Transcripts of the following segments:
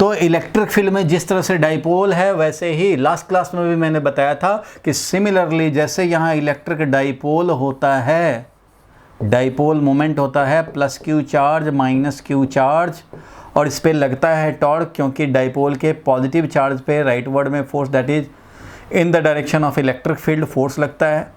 तो electric field में जिस तरह से डाइपोल है वैसे ही लास्ट क्लास में भी मैंने बताया था कि सिमिलरली जैसे यहाँ इलेक्ट्रिक डाइपोल होता है, डाइपोल मोमेंट होता है plus Q charge minus Q charge, और इस पे लगता है टॉर्क, क्योंकि डाइपोल के पॉजिटिव चार्ज पे राइट वर्ड में force that is in the direction of electric field force लगता है,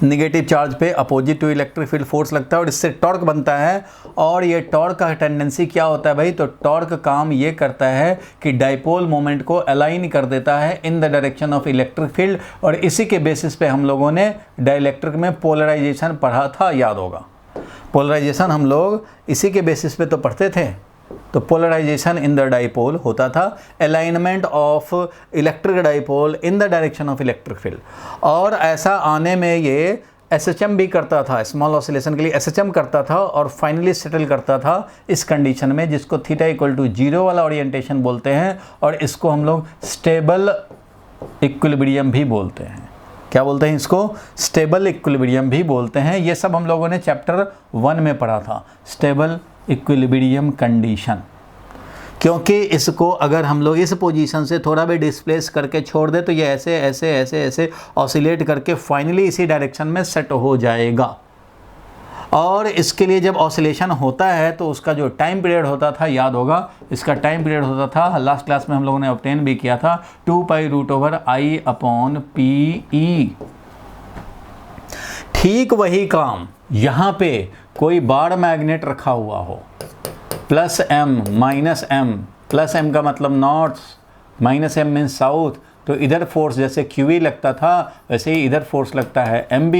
निगेटिव चार्ज पे opposite to electric field force लगता है और इससे टॉर्क बनता है। और ये टॉर्क का टेंडेंसी क्या होता है भाई, तो टॉर्क काम ये करता है कि डाइपोल मोमेंट को अलाइन कर देता है इन the direction of electric field, और इसी के बेसिस पे हम लोगों ने डाइलेक्ट्रिक में पोलराइजेशन पढ़ा था, याद होगा। पोलराइजेशन हम लोग इसी के बेसिस पे तो पढ़ते थे। तो पोलराइजेशन इन द डाइपोल होता था, alignment of electric dipole in the direction of electric field. और ऐसा आने में ये एसएचएम भी करता था, स्मॉल ऑसिलेशन के लिए एसएचएम करता था और फाइनली सेटल करता था इस कंडीशन में जिसको थीटा इक्वल टू 0 वाला ओरिएंटेशन बोलते हैं, और इसको हम लोग स्टेबल इक्विलिब्रियम भी बोलते हैं। क्या बोलते हैं इसको? स्टेबल इक्विलिब्रियम भी बोलते हैं। ये सब हम लोगों ने चैप्टर 1 में पढ़ा था, स्टेबल इक्विलिब्रियम कंडीशन। क्योंकि इसको अगर हम लोग इस पोजीशन से थोड़ा भी डिस्प्लेस करके छोड़ दे तो ये ऐसे ऐसे ऐसे ऐसे ऑसिलेट करके फाइनली इसी डायरेक्शन में सेट हो जाएगा। और इसके लिए जब ऑसिलेशन होता है तो उसका जो टाइम पीरियड होता था, याद होगा, इसका टाइम पीरियड होता था, लास्ट क्लास में हम लोगों ने ऑब्टेन भी किया था, 2π√I/PE। ठीक वही काम यहाँ पे कोई बाड़ मैग्नेट रखा हुआ हो, plus M minus M, plus M का मतलब north, minus M means south, तो इधर फोर्स जैसे QE लगता था वैसे ही इधर फोर्स लगता है MB,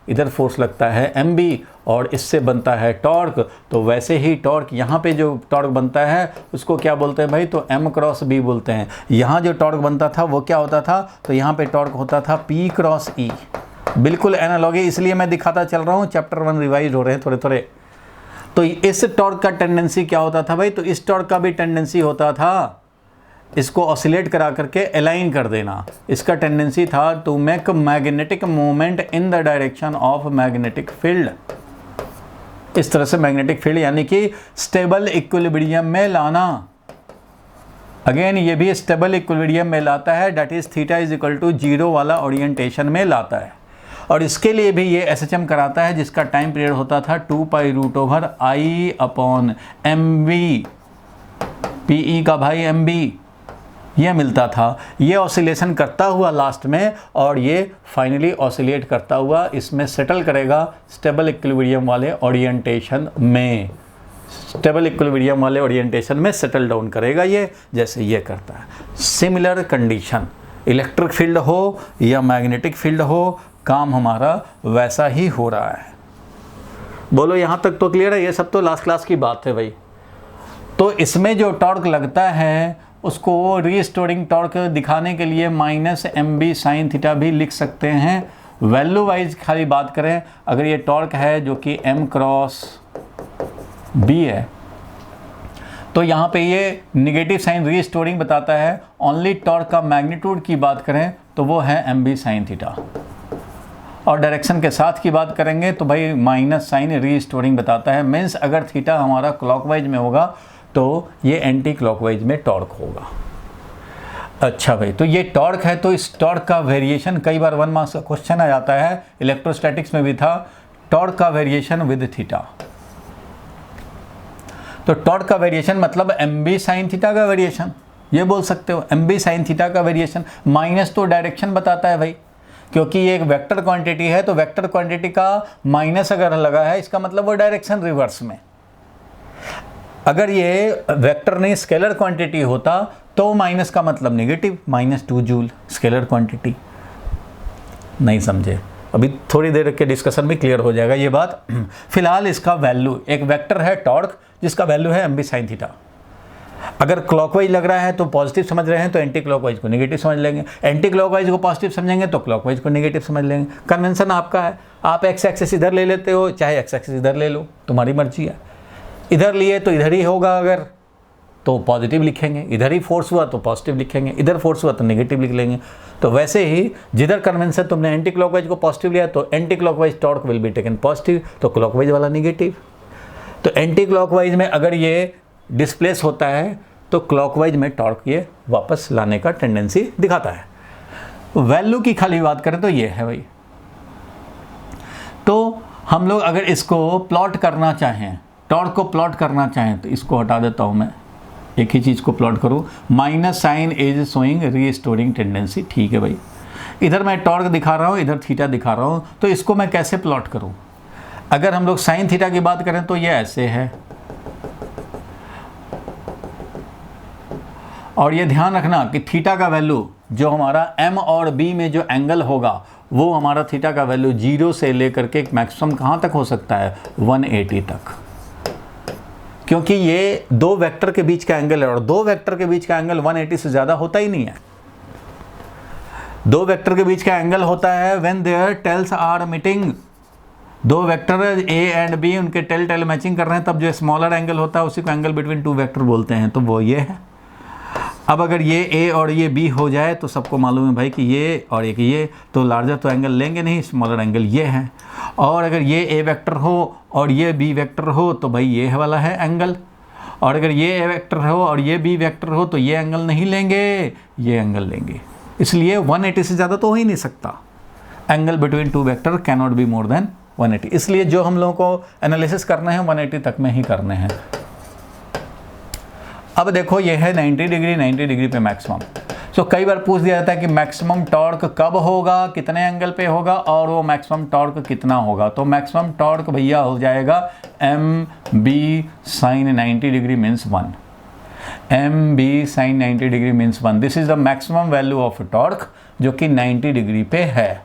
इधर फोर्स लगता है MB, और इससे बनता है टॉर्क। तो वैसे ही टॉर्क यहाँ पे जो टॉर्क बनता है उसको क्या बोलते हैं भाई, तो M×B बोलते हैं। यहाँ जो टॉर्क बनता था वो क्या होता था, तो यहाँ पे टॉर्क होता था P×E। बिल्कुल एनालॉगी, इसलिए मैं दिखाता चल रहा हूँ, चैप्टर 1 रिवाइज हो रहे हैं थोड़े थोड़े। तो इस टॉर्क का टेंडेंसी क्या होता था भाई, तो इस टॉर्क का भी टेंडेंसी होता था इसको ऑसिलेट करा करके अलाइन कर देना। इसका टेंडेंसी था to make magnetic movement in the direction of magnetic field. इस तरह से मैग्नेटिक फील्ड यानी कि स्टेबल इक्विलिब्रियम में लाना। अगेन ये भी स्टेबल इक्विलिब्रियम में लाता है, that is theta is equal to 0 वाला ओरिएंटेशन में लाता है। और इसके लिए भी ये एसएचएम कराता है जिसका टाइम पीरियड होता था 2π√I/MV, PE का भाई MB, ये मिलता था। ये ऑसिलेशन करता हुआ लास्ट में, और ये फाइनली ऑसिलेट करता हुआ इसमें सेटल करेगा स्टेबल इक्विलिब्रियम वाले ओरिएंटेशन में, स्टेबल इक्विलिब्रियम वाले ओरिएंटेशन में सेटल डाउन करेगा ये, जैसे ये करता है। सिमिलर कंडीशन, इलेक्ट्रिक फील्ड हो या मैग्नेटिक फील्ड हो, काम हमारा वैसा ही हो रहा है। बोलो यहाँ तक तो क्लियर है? ये सब तो लास्ट क्लास की बात है भाई। तो इसमें जो टॉर्क लगता है उसको रीस्टोरिंग टॉर्क दिखाने के लिए -MB sin थीटा भी लिख सकते हैं। वैल्यू वाइज खाली बात करें, अगर ये टॉर्क है जो कि M×B है, तो यहाँ पे ये निगेटिव साइन रीस्टोरिंग बताता है। ओनली टॉर्क का मैग्नीट्यूड की बात करें तो वो है MB sin थीटा, और डायरेक्शन के साथ की बात करेंगे तो भाई माइनस साइन रीस्टोरिंग बताता है। मीन्स अगर थीटा हमारा क्लॉकवाइज में होगा तो ये एंटी क्लॉकवाइज में टॉर्क होगा। अच्छा भाई, तो ये टॉर्क है, तो इस टॉर्क का वेरिएशन कई बार 1 मार्क्स का क्वेश्चन आ जाता है, इलेक्ट्रोस्टैटिक्स में भी था, टॉर्क का वेरिएशन विद थीटा। तो टॉर्क का वेरिएशन मतलब MB sin थीटा का वेरिएशन, ये बोल सकते हो MB sin थीटा का वेरिएशन। माइनस तो डायरेक्शन बताता है भाई, क्योंकि ये एक वेक्टर क्वांटिटी है, तो वेक्टर क्वांटिटी का माइनस अगर लगा है इसका मतलब वो डायरेक्शन रिवर्स में। अगर ये वेक्टर नहीं स्केलर क्वांटिटी होता तो माइनस का मतलब नेगेटिव, -2 जूल स्केलर क्वांटिटी। नहीं समझे? अभी थोड़ी देर के डिस्कशन में क्लियर हो जाएगा ये बात। फिलहाल इसका वैल्यू, एक वेक्टर है टॉर्क जिसका वैल्यू है MB sin थीटा। अगर क्लॉकवाइज लग रहा है तो पॉजिटिव समझ रहे हैं तो एंटी क्लॉकवाइज को नेगेटिव समझ लेंगे, एंटी क्लॉकवाइज को पॉजिटिव समझेंगे तो क्लॉकवाइज को नेगेटिव समझ लेंगे। कन्वेंशन आपका है, आप एक्स एक्सिस इधर ले लेते हो, चाहे एक्स एक्सिस इधर ले लो, तुम्हारी मर्जी है। इधर लिए तो इधर ही होगा, अगर तो पॉजिटिव लिखेंगे, इधर ही फोर्स हुआ तो पॉजिटिव लिखेंगे, इधर फोर्स हुआ तो नेगेटिव लिख लेंगे। तो वैसे ही जिधर कन्वेंशन तुमने एंटी क्लॉकवाइज को पॉजिटिव लिया तो anti clockwise torque will be taken positive, तो क्लॉकवाइज वाला नेगेटिव। तो एंटी क्लॉकवाइज में अगर ये डिस्प्लेस होता है तो क्लॉकवाइज में टॉर्क ये वापस लाने का टेंडेंसी दिखाता है। वैल्यू की खाली बात करें तो ये है भाई। तो हम लोग अगर इसको प्लॉट करना चाहें, टॉर्क को प्लॉट करना चाहें, तो इसको हटा देता हूँ मैं, एक ही चीज़ को प्लॉट करूँ, minus sign is showing restoring tendency. ठीक है भाई, इधर मैं टॉर्क दिखा रहा हूँ, इधर थीटा दिखा रहा हूँ, तो इसको मैं कैसे प्लॉट करूँ? अगर हम लोग साइन थीटा की बात करें तो ये ऐसे है, और ये ध्यान रखना कि थीटा का वैल्यू जो हमारा m और b में जो एंगल होगा वो हमारा थीटा का वैल्यू 0 से लेकर के मैक्सिमम कहाँ तक हो सकता है? 180 तक, क्योंकि ये दो वेक्टर के बीच का एंगल है, और दो वेक्टर के बीच का एंगल 180 से ज़्यादा होता ही नहीं है। दो वेक्टर के बीच का एंगल होता है when their tails are meeting, दो वेक्टर a एंड b उनके टेल मैचिंग कर रहे हैं, तब जो स्मॉलर एंगल होता है उसी को एंगल बिटवीन टू वेक्टर बोलते हैं, तो वो ये है। अब अगर ये a और ये b हो जाए तो सबको मालूम है भाई कि ये और एक ये, तो लार्जर तो एंगल लेंगे नहीं, स्मॉलर एंगल ये है। और अगर ये a वेक्टर हो और ये b वेक्टर हो तो भाई ये वाला है एंगल, और अगर ये a वेक्टर हो और ये b वेक्टर हो तो ये एंगल नहीं लेंगे, ये एंगल लेंगे। इसलिए 180 से ज़्यादा तो हो ही नहीं सकता। Angle between two vector can not be more than 180, इसलिए जो हम लोगों को एनालिसिस करने हैं 180 तक में ही करने हैं। अब देखो ये है 90 डिग्री, 90 डिग्री पे मैक्सिमम। सो कई बार पूछ दिया जाता है कि मैक्सिमम टॉर्क कब होगा, कितने एंगल पे होगा, और वो मैक्सिमम टॉर्क कितना होगा। तो मैक्सिमम टॉर्क भैया हो जाएगा m b sin 90 degree means 1, m b sin 90 degree means 1। This is the maximum value of torque जो कि 90 डिग्री पे है।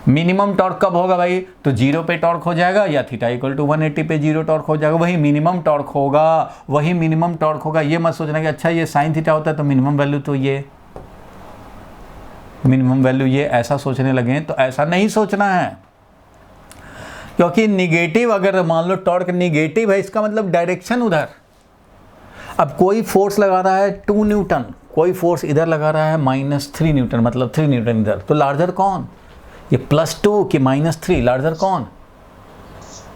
मिनिमम टॉर्क कब होगा भाई? तो 0 पे टॉर्क हो जाएगा, या थीटा इक्वल टू 180 पे 0 टॉर्क हो जाएगा, वही मिनिमम टॉर्क होगा, वही मिनिमम टॉर्क होगा। ये मत सोचना कि अच्छा ये साइन थीटा होता है तो मिनिमम वैल्यू तो ये, मिनिमम वैल्यू ये, ऐसा सोचने लगे तो ऐसा नहीं सोचना है। क्योंकि निगेटिव, अगर मान लो टॉर्क निगेटिव है, इसका मतलब डायरेक्शन उधर। अब कोई फोर्स लगा रहा है 2 न्यूटन, कोई फोर्स इधर लगा रहा है -3 न्यूटन, मतलब 3 न्यूटन इधर, तो लार्जर कौन? ये +2 कि -3, लार्जर कौन?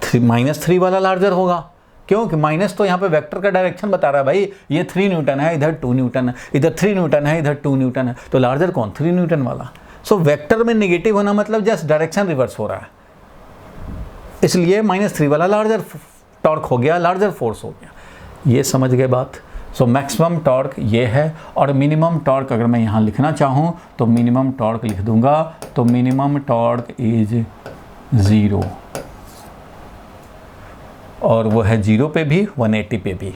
-3 वाला लार्जर होगा। क्यों? कि माइनस तो यहाँ पे वेक्टर का डायरेक्शन बता रहा है भाई, ये 3 न्यूटन है, इधर 2 न्यूटन है, इधर 3 न्यूटन है, इधर 2 न्यूटन है, तो लार्जर कौन? 3 न्यूटन वाला। सो वेक्टर में निगेटिव होना मतलब जस्ट डायरेक्शन रिवर्स हो रहा है, इसलिए -3 वाला लार्जर टॉर्क हो गया, लार्जर फोर्स हो गया। ये समझ गए बात? सो मैक्सिमम टॉर्क ये है, और मिनिमम टॉर्क अगर मैं यहाँ लिखना चाहूँ तो मिनिमम टॉर्क लिख दूंगा, तो मिनिमम टॉर्क इज 0, और वो है 0 पे भी 180 पे भी।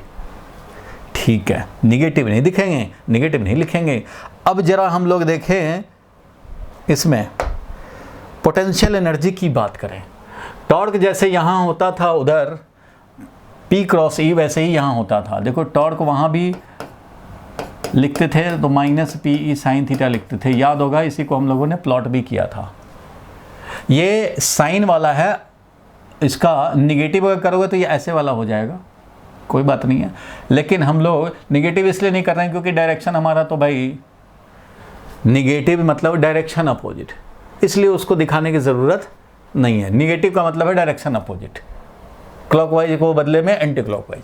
ठीक है, निगेटिव नहीं दिखेंगे, निगेटिव नहीं लिखेंगे। अब जरा हम लोग देखें इसमें पोटेंशियल एनर्जी की बात करें। टॉर्क जैसे यहाँ होता था उधर P क्रॉस E, वैसे ही यहाँ होता था। देखो टॉर्क वहाँ भी लिखते थे तो -PE साइन थीटा लिखते थे, याद होगा, इसी को हम लोगों ने प्लॉट भी किया था। ये साइन वाला है, इसका निगेटिव अगर करोगे तो ये ऐसे वाला हो जाएगा, कोई बात नहीं है। लेकिन हम लोग निगेटिव इसलिए नहीं कर रहे हैं क्योंकि डायरेक्शन हमारा तो भाई निगेटिव मतलब डायरेक्शन अपोजिट, इसलिए उसको दिखाने की ज़रूरत नहीं है। निगेटिव का मतलब है डायरेक्शन अपोजिट, क्लॉकवाइज को बदले में एंटी क्लॉकवाइज,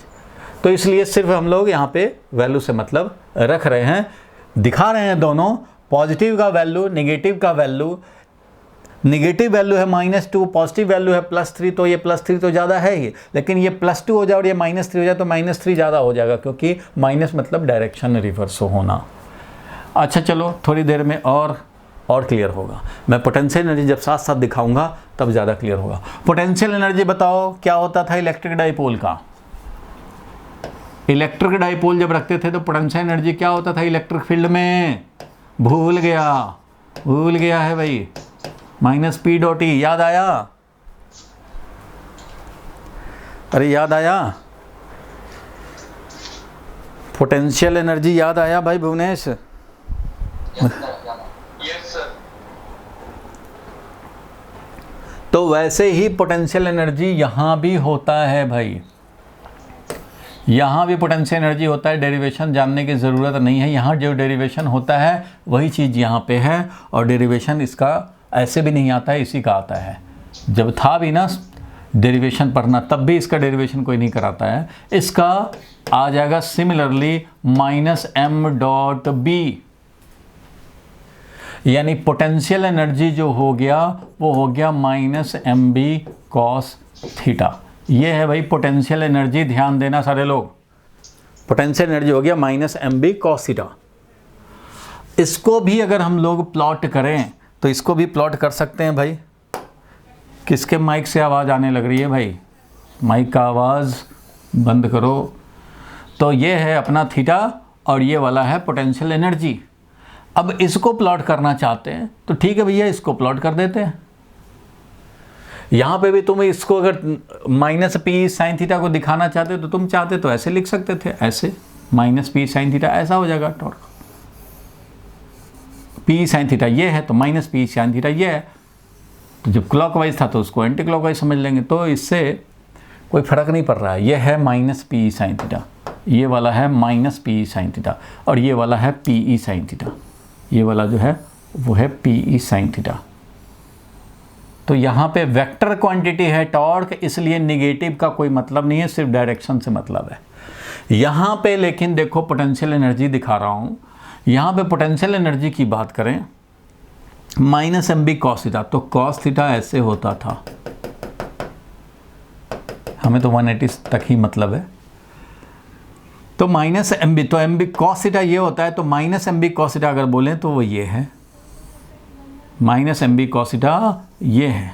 तो इसलिए सिर्फ हम लोग यहाँ पे वैल्यू से मतलब रख रहे हैं, दिखा रहे हैं दोनों, पॉजिटिव का वैल्यू, निगेटिव का वैल्यू। निगेटिव वैल्यू है -2, पॉजिटिव वैल्यू है +3, तो ये +3 तो ज़्यादा है ही, लेकिन ये +2 हो जाए और ये -3 हो जाए तो -3 ज़्यादा हो जाएगा, क्योंकि माइनस मतलब डायरेक्शन रिवर्स होना। अच्छा चलो थोड़ी देर में और क्लियर होगा। मैं पोटेंशियल एनर्जी जब साथ साथ दिखाऊंगा तब ज़्यादा क्लियर होगा। पोटेंशियल एनर्जी बताओ क्या होता था इलेक्ट्रिक डाइपोल का? इलेक्ट्रिक डाइपोल जब रखते थे तो पोटेंशियल एनर्जी क्या होता था इलेक्ट्रिक फील्ड में? भूल गया है भाई, -P.E, याद आया? अरे याद आया? पोटेंशियल एनर्जी याद आया भाई भुवनेश? तो वैसे ही पोटेंशियल एनर्जी यहाँ भी होता है भाई, यहाँ भी पोटेंशियल एनर्जी होता है। डेरिवेशन जानने की ज़रूरत नहीं है, यहाँ जो डेरिवेशन होता है वही चीज़ यहाँ पे है, और डेरिवेशन इसका ऐसे भी नहीं आता है, इसी का आता है। जब था भी ना, डेरिवेशन पढ़ना, तब भी इसका डेरिवेशन कोई नहीं कराता है। इसका आ जाएगा similarly minus M dot B, यानी पोटेंशियल एनर्जी जो हो गया वो हो गया minus M B cos theta. ये है भाई पोटेंशियल एनर्जी, ध्यान देना सारे लोग, पोटेंशियल एनर्जी हो गया minus M B cos theta. इसको भी अगर हम लोग प्लॉट करें तो इसको भी प्लॉट कर सकते हैं भाई। किसके माइक से आवाज़ आने लग रही है भाई? माइक का आवाज़ बंद करो। तो ये है अपना थीटा और ये वाला है पोटेंशियल एनर्जी। अब इसको प्लॉट करना चाहते हैं तो ठीक है भैया, इसको प्लॉट कर देते हैं। यहाँ पे भी तुम इसको अगर माइनस पी साइन थीटा को दिखाना चाहते तो तुम चाहते तो ऐसे लिख सकते थे, ऐसे माइनस पी साइन थीटा ऐसा हो जाएगा टॉर्क। पी साइन थीटा ये है तो माइनस पी साइन थीटा ये है। तो जब क्लॉकवाइज था तो उसको एंटी क्लॉकवाइज समझ लेंगे, तो इससे कोई फर्क नहीं पड़ रहा है। ये है माइनस पी साइन थीटा, ये वाला है माइनस पी साइन थीटा और ये वाला है पी ई साइन थीटा। ये वाला जो है वो है पी ई साइन थीटा। तो यहाँ पे वेक्टर क्वांटिटी है टॉर्क, इसलिए निगेटिव का कोई मतलब नहीं है, सिर्फ डायरेक्शन से मतलब है। यहाँ पे लेकिन देखो पोटेंशियल एनर्जी दिखा रहा हूँ। यहाँ पे पोटेंशियल एनर्जी की बात करें minus M B cos theta, तो कॉस थीटा ऐसे होता था, हमें तो 180 तक ही मतलब है। तो माइनस एम बी, तो एम बी कॉस थीटा ये होता है, तो minus M B cos theta अगर बोलें तो वो ये है, minus M B cos theta ये है,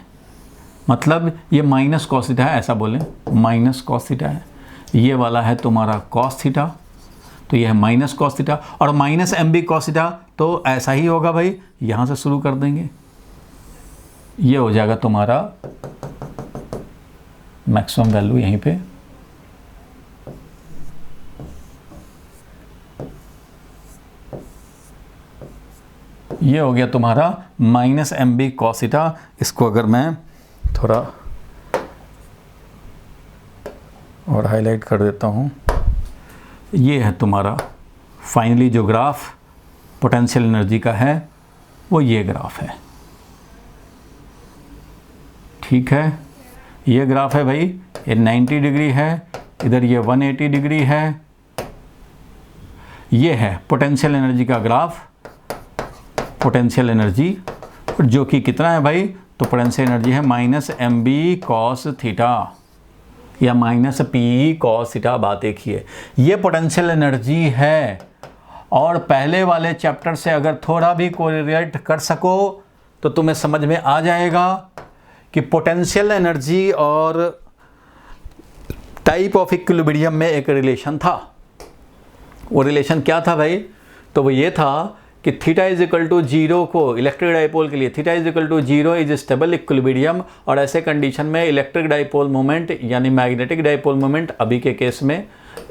मतलब ये माइनस कॉस थीटा है, ऐसा बोलें माइनस कॉस थीटा है। ये वाला है तुम्हारा कॉस थीटा, तो ये है माइनस कॉस थीटा, और minus M B cos theta तो ऐसा ही होगा भाई, यहाँ से शुरू कर देंगे, ये हो जाएगा तुम्हारा मैक्सिमम वैल्यू यहीं पे। ये हो गया तुम्हारा minus M B cos theta. इसको अगर मैं थोड़ा और हाईलाइट कर देता हूँ, ये है तुम्हारा फाइनली जो ग्राफ पोटेंशियल एनर्जी का है वो ये ग्राफ है, ठीक है। ये ग्राफ है भाई, ये 90 डिग्री है, इधर ये 180 डिग्री है। ये है पोटेंशियल एनर्जी का ग्राफ, पोटेंशियल एनर्जी जो कि कितना है भाई, तो पोटेंशियल एनर्जी है minus M B cos theta या माइनस पी कॉस थीटा, बात एक ही है। ये पोटेंशियल एनर्जी है, और पहले वाले चैप्टर से अगर थोड़ा भी कोरिलेट कर सको तो तुम्हें समझ में आ जाएगा कि पोटेंशियल एनर्जी और टाइप ऑफ इक्विलिब्रियम में एक रिलेशन था। वो रिलेशन क्या था भाई, तो वो ये था कि थीटा इज इक्वल टू 0 को इलेक्ट्रिक डाइपोल के लिए theta is equal to 0 is stable equilibrium, और ऐसे कंडीशन में इलेक्ट्रिक डाइपोल मोमेंट यानी मैग्नेटिक डाइपोल मोमेंट अभी के केस में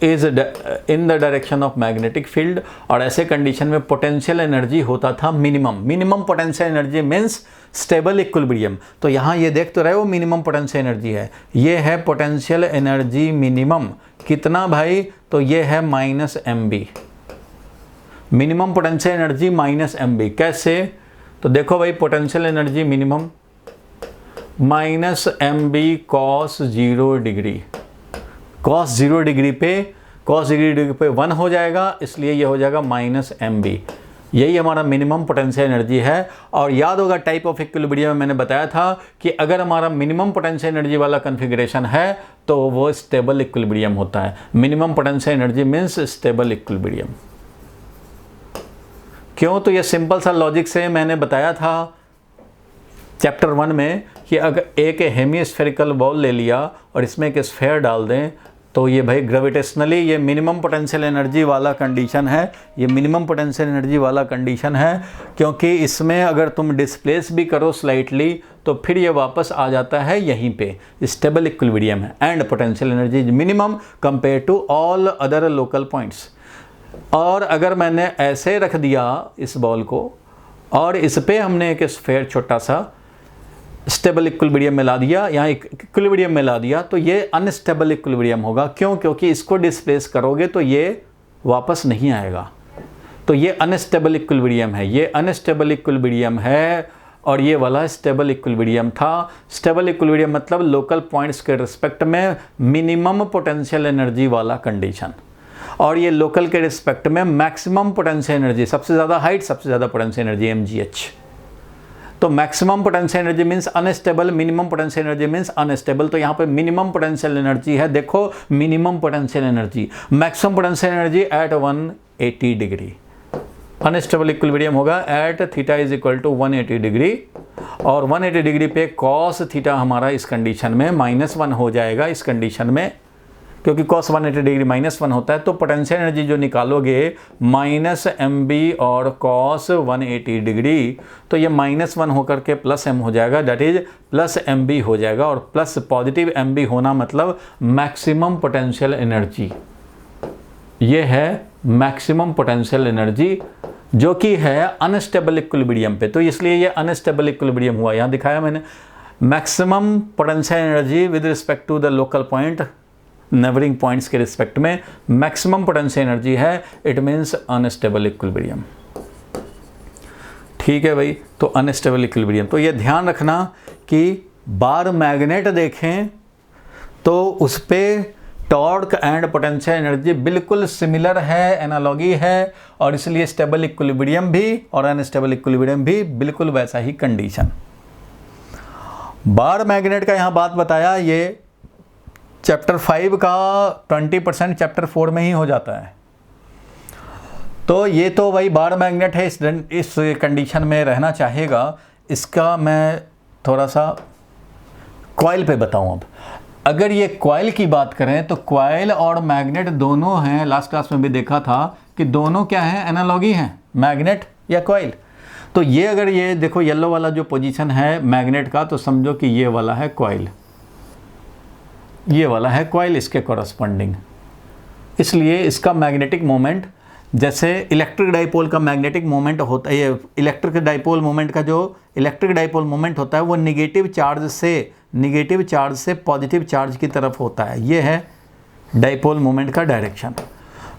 is in the direction of magnetic field, और ऐसे कंडीशन में पोटेंशियल एनर्जी होता था minimum potential energy means stable equilibrium. तो यहाँ ये देख तो रहे हो मिनिमम पोटेंशियल एनर्जी है, ये है पोटेंशियल एनर्जी मिनिमम, कितना भाई, तो ये है minus M B, minimum potential energy minus M B. कैसे, तो देखो भाई potential energy minimum minus M B cos 0 degree, cos 0 degree पे 1 हो जाएगा, इसलिए ये हो जाएगा माइनस एम बी। यही हमारा मिनिमम पोटेंशियल एनर्जी है। और याद होगा टाइप ऑफ इक्विलिब्रियम में मैंने बताया था कि अगर हमारा मिनिमम पोटेंशियल एनर्जी वाला कन्फिग्रेशन है तो वो स्टेबल इक्विलिब्रियम होता है। Minimum potential energy means stable equilibrium. क्यों, तो ये सिंपल सा लॉजिक से मैंने बताया था चैप्टर 1 में कि अगर एक हेमीस्फेरिकल बॉल ले लिया और इसमें एक स्फेयर डाल दें तो ये भाई ग्रेविटेशनली ये मिनिमम पोटेंशियल एनर्जी वाला कंडीशन है, ये मिनिमम पोटेंशियल एनर्जी वाला कंडीशन है, क्योंकि इसमें अगर तुम डिस्प्लेस भी करो स्लाइटली तो फिर ये वापस आ जाता है यहीं पे, स्टेबल इक्विलिब्रियम है and potential energy minimum compare to all other local points. और अगर मैंने ऐसे रख दिया इस बॉल को और इस पे हमने एक स्फेयर छोटा सा स्टेबल इक्विलिब्रियम में ला दिया, यहाँ इक्विलिब्रियम में ला दिया, तो ये अनस्टेबल इक्विलिब्रियम होगा। क्यों, क्योंकि इसको डिस्प्लेस करोगे तो ये वापस नहीं आएगा, तो ये अनस्टेबल इक्विलिब्रियम है, ये अनस्टेबल इक्विलिब्रियम है। और ये वाला स्टेबल इक्विलिब्रियम था। स्टेबल इक्विलिब्रियम मतलब लोकल पॉइंट्स के रिस्पेक्ट में मिनिमम पोटेंशियल एनर्जी वाला कंडीशन, और ये लोकल के रिस्पेक्ट में मैक्सिमम पोटेंशियल एनर्जी, सबसे ज़्यादा हाइट सबसे ज़्यादा पोटेंशियल एनर्जी mgh। तो maximum potential energy means unstable, minimum potential energy means unstable. तो यहाँ पे मिनिमम पोटेंशियल एनर्जी है, देखो minimum potential energy, maximum potential energy at 180 degree. Unstable equilibrium होगा at theta is equal to 180 degree, और 180 degree पे cos theta हमारा इस कंडीशन में -1 हो जाएगा। इस कंडीशन में क्योंकि कॉस 180 डिग्री -1 होता है, तो पोटेंशियल एनर्जी जो निकालोगे -mb और कॉस 180 डिग्री, तो ये -1 होकर के +m हो जाएगा, दैट इज +mb हो जाएगा। और प्लस पॉजिटिव mb होना मतलब मैक्सिमम पोटेंशियल एनर्जी, ये है मैक्सिमम पोटेंशियल एनर्जी जो कि है अनस्टेबल इक्विलिब्रियम पे। तो इसलिए ये अनस्टेबल इक्विलिब्रियम हुआ, यहाँ दिखाया मैंने। Maximum potential energy with respect to the local point, neighbouring points के रिस्पेक्ट में मैक्सिमम पोटेंशियल एनर्जी है, इट मीन्स अनस्टेबल इक्विलिब्रियम। ठीक है भाई, तो अनस्टेबल इक्विलिब्रियम। तो ये ध्यान रखना कि बार मैग्नेट देखें तो उस पर टॉर्क एंड पोटेंशियल एनर्जी बिल्कुल सिमिलर है, एनालॉगी है, और इसलिए स्टेबल इक्विलिब्रियम भी और अनस्टेबल इक्विलिब्रियम भी बिल्कुल वैसा ही कंडीशन। बार मैग्नेट का यहाँ बात बताया, ये चैप्टर 5 का 20% चैप्टर 4 में ही हो जाता है। तो ये तो भाई बार मैग्नेट है, इस कंडीशन में रहना चाहेगा। इसका मैं थोड़ा सा कॉइल पे बताऊं। अब अगर ये कॉइल की बात करें तो कॉइल और मैग्नेट दोनों हैं, लास्ट क्लास में भी देखा था कि दोनों क्या हैं, एनालॉगी हैं, मैग्नेट या कॉइल। तो ये अगर ये देखो येलो वाला जो पोजीशन है मैग्नेट का, तो समझो कि ये वाला है कॉइल, ये वाला है कॉइल इसके कॉरस्पॉन्डिंग। इसलिए इसका मैग्नेटिक मोमेंट, जैसे इलेक्ट्रिक डाइपोल का मैग्नेटिक मोमेंट होता है, ये इलेक्ट्रिक डाइपोल मोमेंट का जो इलेक्ट्रिक डाइपोल मोमेंट होता है वो नेगेटिव चार्ज से पॉजिटिव चार्ज की तरफ होता है। ये है डाइपोल मोमेंट का डायरेक्शन।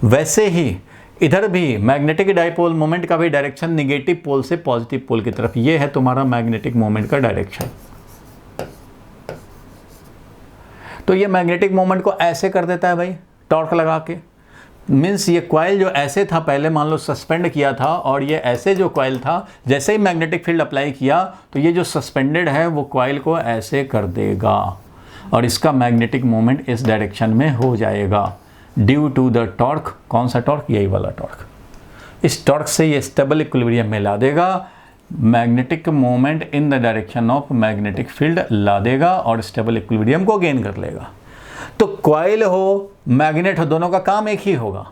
वैसे ही इधर भी मैग्नेटिक डाइपोल मोमेंट का भी डायरेक्शन निगेटिव पोल से पॉजिटिव पोल की तरफ, ये है तुम्हारा मैग्नेटिक मोमेंट का डायरेक्शन। तो ये मैग्नेटिक मोमेंट को ऐसे कर देता है भाई, टॉर्क लगा के। मीन्स ये कॉइल जो ऐसे था पहले, मान लो सस्पेंड किया था, और ये ऐसे जो कॉइल था, जैसे ही मैग्नेटिक फील्ड अप्लाई किया तो ये जो सस्पेंडेड है वो कॉइल को ऐसे कर देगा, और इसका मैग्नेटिक मोमेंट इस डायरेक्शन में हो जाएगा ड्यू टू द टॉर्क। कौन सा टॉर्क? यही वाला टॉर्क। इस टॉर्क से ये स्टेबल इक्विलिब्रियम में ला देगा, magnetic moment in the direction of magnetic field ला देगा और स्टेबल इक्विलिब्रियम को गेन कर लेगा। तो कॉइल हो मैग्नेट हो, दोनों का काम एक ही होगा।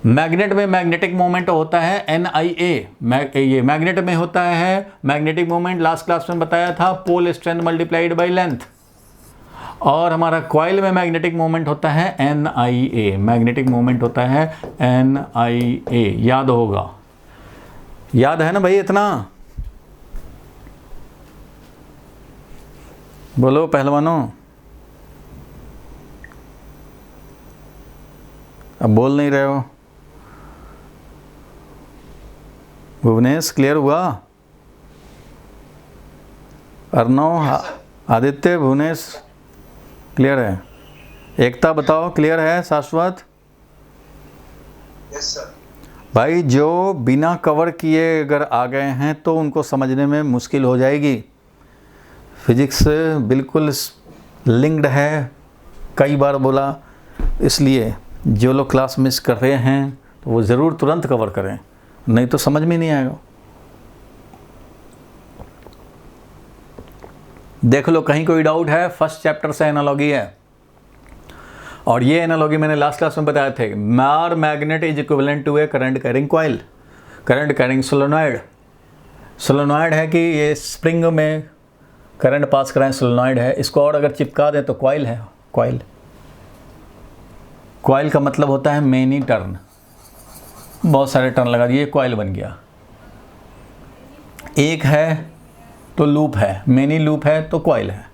मैग्नेट में मैग्नेटिक मोमेंट होता है NIA, ये मैग्नेट में होता है मैग्नेटिक मोमेंट, लास्ट क्लास में बताया था, pole strength multiplied by length. और हमारा कॉइल में मैग्नेटिक मोमेंट होता है NIA, मैग्नेटिक मोमेंट होता है NIA, याद होगा, याद है ना भाई इतना? बोलो पहलवानों, अब बोल नहीं रहे हो। भुवनेश क्लियर हुआ? अर्णव, आदित्य, भुवनेश क्लियर है? एकता बताओ क्लियर है? शाश्वत? Yes sir. भाई जो बिना कवर किए अगर आ गए हैं तो उनको समझने में मुश्किल हो जाएगी। फिजिक्स बिल्कुल लिंक्ड है, कई बार बोला, इसलिए जो लोग क्लास मिस कर रहे हैं तो वो ज़रूर तुरंत कवर करें, नहीं तो समझ में नहीं आएगा। देख लो कहीं कोई डाउट है? फर्स्ट चैप्टर से एनालॉगी है, और ये एनालॉगी मैंने लास्ट क्लास में बताया थे। Bar magnet is equivalent to a current carrying coil, current carrying solenoid. Solenoid है कि ये स्प्रिंग में करंट पास कराएं, सोलेनॉइड है। इसको और अगर चिपका दें तो कॉइल है। कॉइल का मतलब होता है मेनी टर्न, बहुत सारे टर्न लगा दिए, कॉइल बन गया। एक है तो लूप है, मेनी लूप है तो कॉइल है,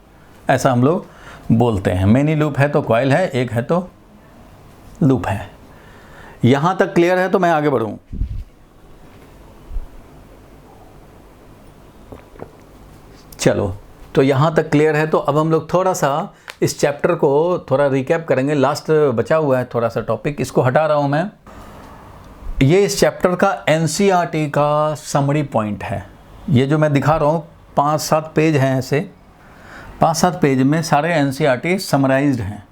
ऐसा हम लोग बोलते हैं। मेनी लूप है तो कॉइल है, एक है तो लूप है। यहां तक क्लियर है? तो मैं आगे बढ़ूं। चलो, तो यहाँ तक क्लियर है। तो अब हम लोग थोड़ा सा इस चैप्टर को थोड़ा रिकैप करेंगे। लास्ट बचा हुआ है थोड़ा सा टॉपिक, इसको हटा रहा हूँ मैं। ये इस चैप्टर का एनसीईआरटी का समरी पॉइंट है। ये जो मैं दिखा रहा हूँ 5-7 पेज हैं, ऐसे 5-7 पेज में सारे एनसीईआरटी समराइज्ड हैं।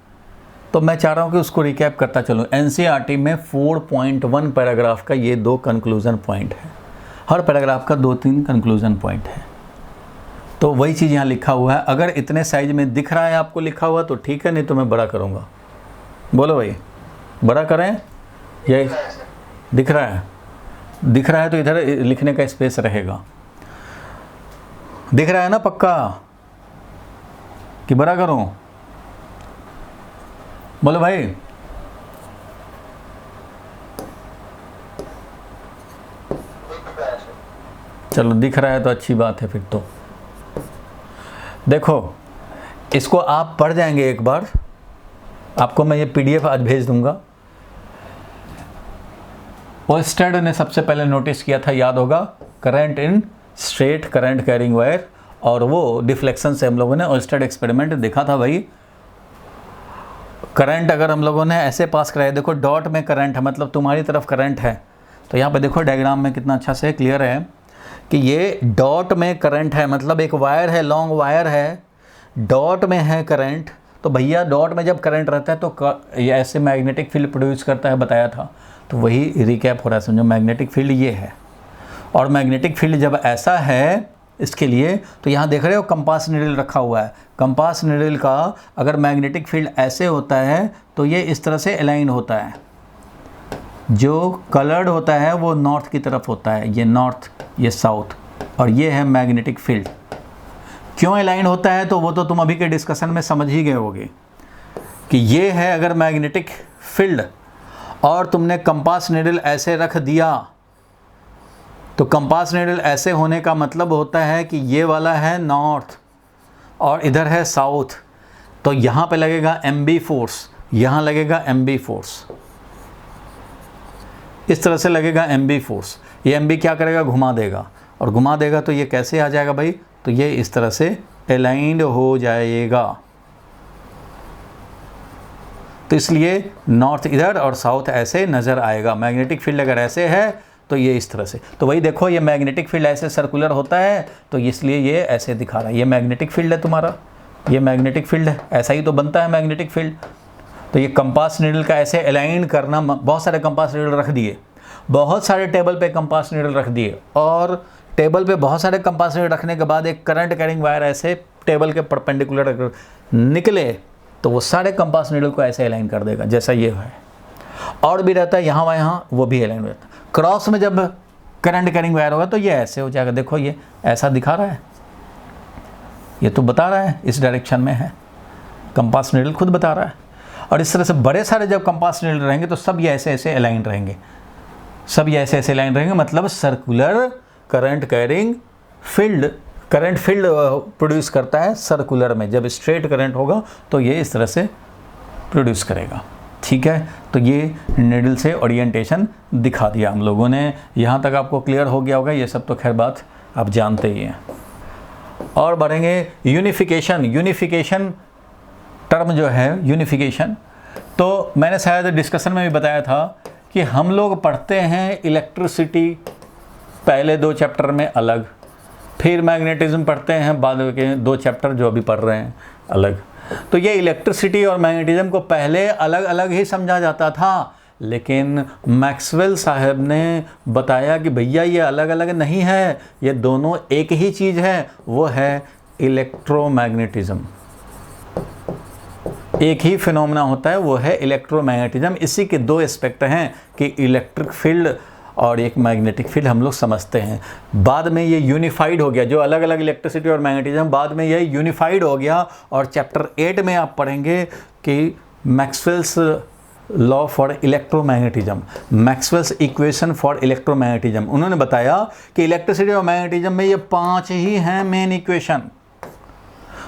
तो मैं चाह रहा हूँ कि उसको रिकैप करता चलूँ। एनसीईआरटी में 4.1 पैराग्राफ का ये 2 कंक्लूज़न पॉइंट है। हर पैराग्राफ का 2-3 कंक्लूज़न पॉइंट है। तो वही चीज़ यहाँ लिखा हुआ है। अगर इतने साइज में दिख रहा है आपको लिखा हुआ तो ठीक है, नहीं तो मैं बड़ा करूँगा। बोलो भाई, बड़ा करें? ये दिख रहा है? दिख रहा है तो इधर लिखने का स्पेस रहेगा। दिख रहा है ना पक्का कि बड़ा करूँ? बोलो भाई। चलो, दिख रहा है तो अच्छी बात है। फिर तो देखो, इसको आप पढ़ जाएंगे एक बार। आपको मैं ये पीडीएफ आज भेज दूंगा। ओस्टेड ने सबसे पहले नोटिस किया था, याद होगा, current in straight current carrying wire, और वो डिफ्लेक्शन से हम लोगों ने ओस्टेड एक्सपेरिमेंट देखा था। भाई करंट अगर हम लोगों ने ऐसे पास कराया, देखो डॉट में करंट है, मतलब तुम्हारी तरफ करंट है। तो यहाँ पे देखो डायग्राम में कितना अच्छा से क्लियर है कि ये डॉट में करंट है, मतलब एक वायर है, लॉन्ग वायर है, डॉट में है करंट। तो भैया डॉट में जब करंट रहता है तो ये ऐसे मैग्नेटिक फील्ड प्रोड्यूस करता है, बताया था। तो वही रिकैप हो रहा है, समझो। मैग्नेटिक फील्ड ये है, और मैग्नेटिक फील्ड जब ऐसा है इसके लिए, तो यहाँ देख रहे हो कंपास नीडल रखा हुआ है। कंपास नीडल का अगर मैग्नेटिक फील्ड ऐसे होता है तो ये इस तरह से अलाइन होता है। जो कलर्ड होता है वो नॉर्थ की तरफ होता है, ये नॉर्थ, ये साउथ, और ये है मैग्नेटिक फील्ड। क्यों अलाइन होता है तो वो तो तुम अभी के डिस्कशन में समझ ही गए होगे कि ये है अगर मैग्नेटिक फील्ड, और तुमने कंपास नीडल ऐसे रख दिया, तो कंपास नीडल ऐसे होने का मतलब होता है कि ये वाला है नॉर्थ और इधर है साउथ। तो यहाँ पे लगेगा एमबी फोर्स, यहाँ लगेगा एमबी फोर्स, इस तरह से लगेगा एमबी फोर्स। ये एमबी क्या करेगा, घुमा देगा, और घुमा देगा तो ये कैसे आ जाएगा भाई, तो ये इस तरह से अलाइंड हो जाएगा। तो इसलिए नॉर्थ इधर और साउथ ऐसे नज़र आएगा। मैग्नेटिक फील्ड अगर ऐसे है तो ये इस तरह से। तो वही देखो, ये मैग्नेटिक फील्ड ऐसे सर्कुलर होता है, तो इसलिए ये ऐसे दिखा रहा है। ये मैग्नेटिक फील्ड है तुम्हारा, ये मैग्नेटिक फील्ड है, ऐसा ही तो बनता है मैग्नेटिक फील्ड। तो ये कंपास नीडल का ऐसे अलाइन करना, बहुत सारे कंपास नीडल रख दिए, बहुत सारे टेबल पे कंपास नीडल रख दिए, और टेबल पे बहुत सारे कंपास नीडल रखने के बाद एक करंट कैरिंग वायर ऐसे टेबल के परपेंडिकुलर निकले, तो वो सारे कंपास नीडल को ऐसे अलाइन कर देगा जैसा ये है। और भी रहता है यहाँ वहाँ, वो भी अलाइन हो जाता है। क्रॉस में जब करंट कैरिंग वायर होगा तो ये ऐसे हो जाएगा। देखो ये ऐसा दिखा रहा है, ये तो बता रहा है इस डायरेक्शन में है, कंपास नीडल खुद बता रहा है। और इस तरह से बड़े सारे जब कंपास नीडल रहेंगे तो सब ये ऐसे ऐसे अलाइन रहेंगे, सब ये ऐसे ऐसे अलाइन रहेंगे, मतलब circular current carrying field, current field produce करता है सर्कुलर में। जब स्ट्रेट करंट होगा तो ये इस तरह से प्रोड्यूस करेगा। ठीक है, तो ये नीडल से ओरिएंटेशन दिखा दिया हम लोगों ने। यहाँ तक आपको क्लियर हो गया होगा, ये सब तो खैर बात आप जानते ही हैं। और बढ़ेंगे यूनिफिकेशन। यूनिफिकेशन टर्म जो है, यूनिफिकेशन, तो मैंने शायद डिस्कशन में भी बताया था कि हम लोग पढ़ते हैं इलेक्ट्रिसिटी पहले 2 चैप्टर में अलग, फिर मैग्नेटिज्म पढ़ते हैं बाद के 2 चैप्टर जो अभी पढ़ रहे हैं अलग। तो ये इलेक्ट्रिसिटी और मैग्नेटिज्म को पहले अलग अलग ही समझा जाता था, लेकिन मैक्सवेल साहब ने बताया कि भैया ये अलग अलग नहीं है, ये दोनों एक ही चीज़ है, वो है इलेक्ट्रोमैग्नेटिज्म। एक ही फिनोमेना होता है, वो है इलेक्ट्रोमैग्नेटिज्म। इसी के 2 एस्पेक्ट हैं कि इलेक्ट्रिक फील्ड और एक मैग्नेटिक फील्ड हम लोग समझते हैं। बाद में ये यूनिफाइड हो गया, जो अलग अलग इलेक्ट्रिसिटी और मैग्नेटिज्म, बाद में ये यूनिफाइड हो गया। और चैप्टर 8 में आप पढ़ेंगे कि Maxwell's law for electromagnetism, Maxwell's equation for electromagnetism. उन्होंने बताया कि इलेक्ट्रिसिटी और मैग्नेटिज्म में ये 5 ही हैं मेन इक्वेशन,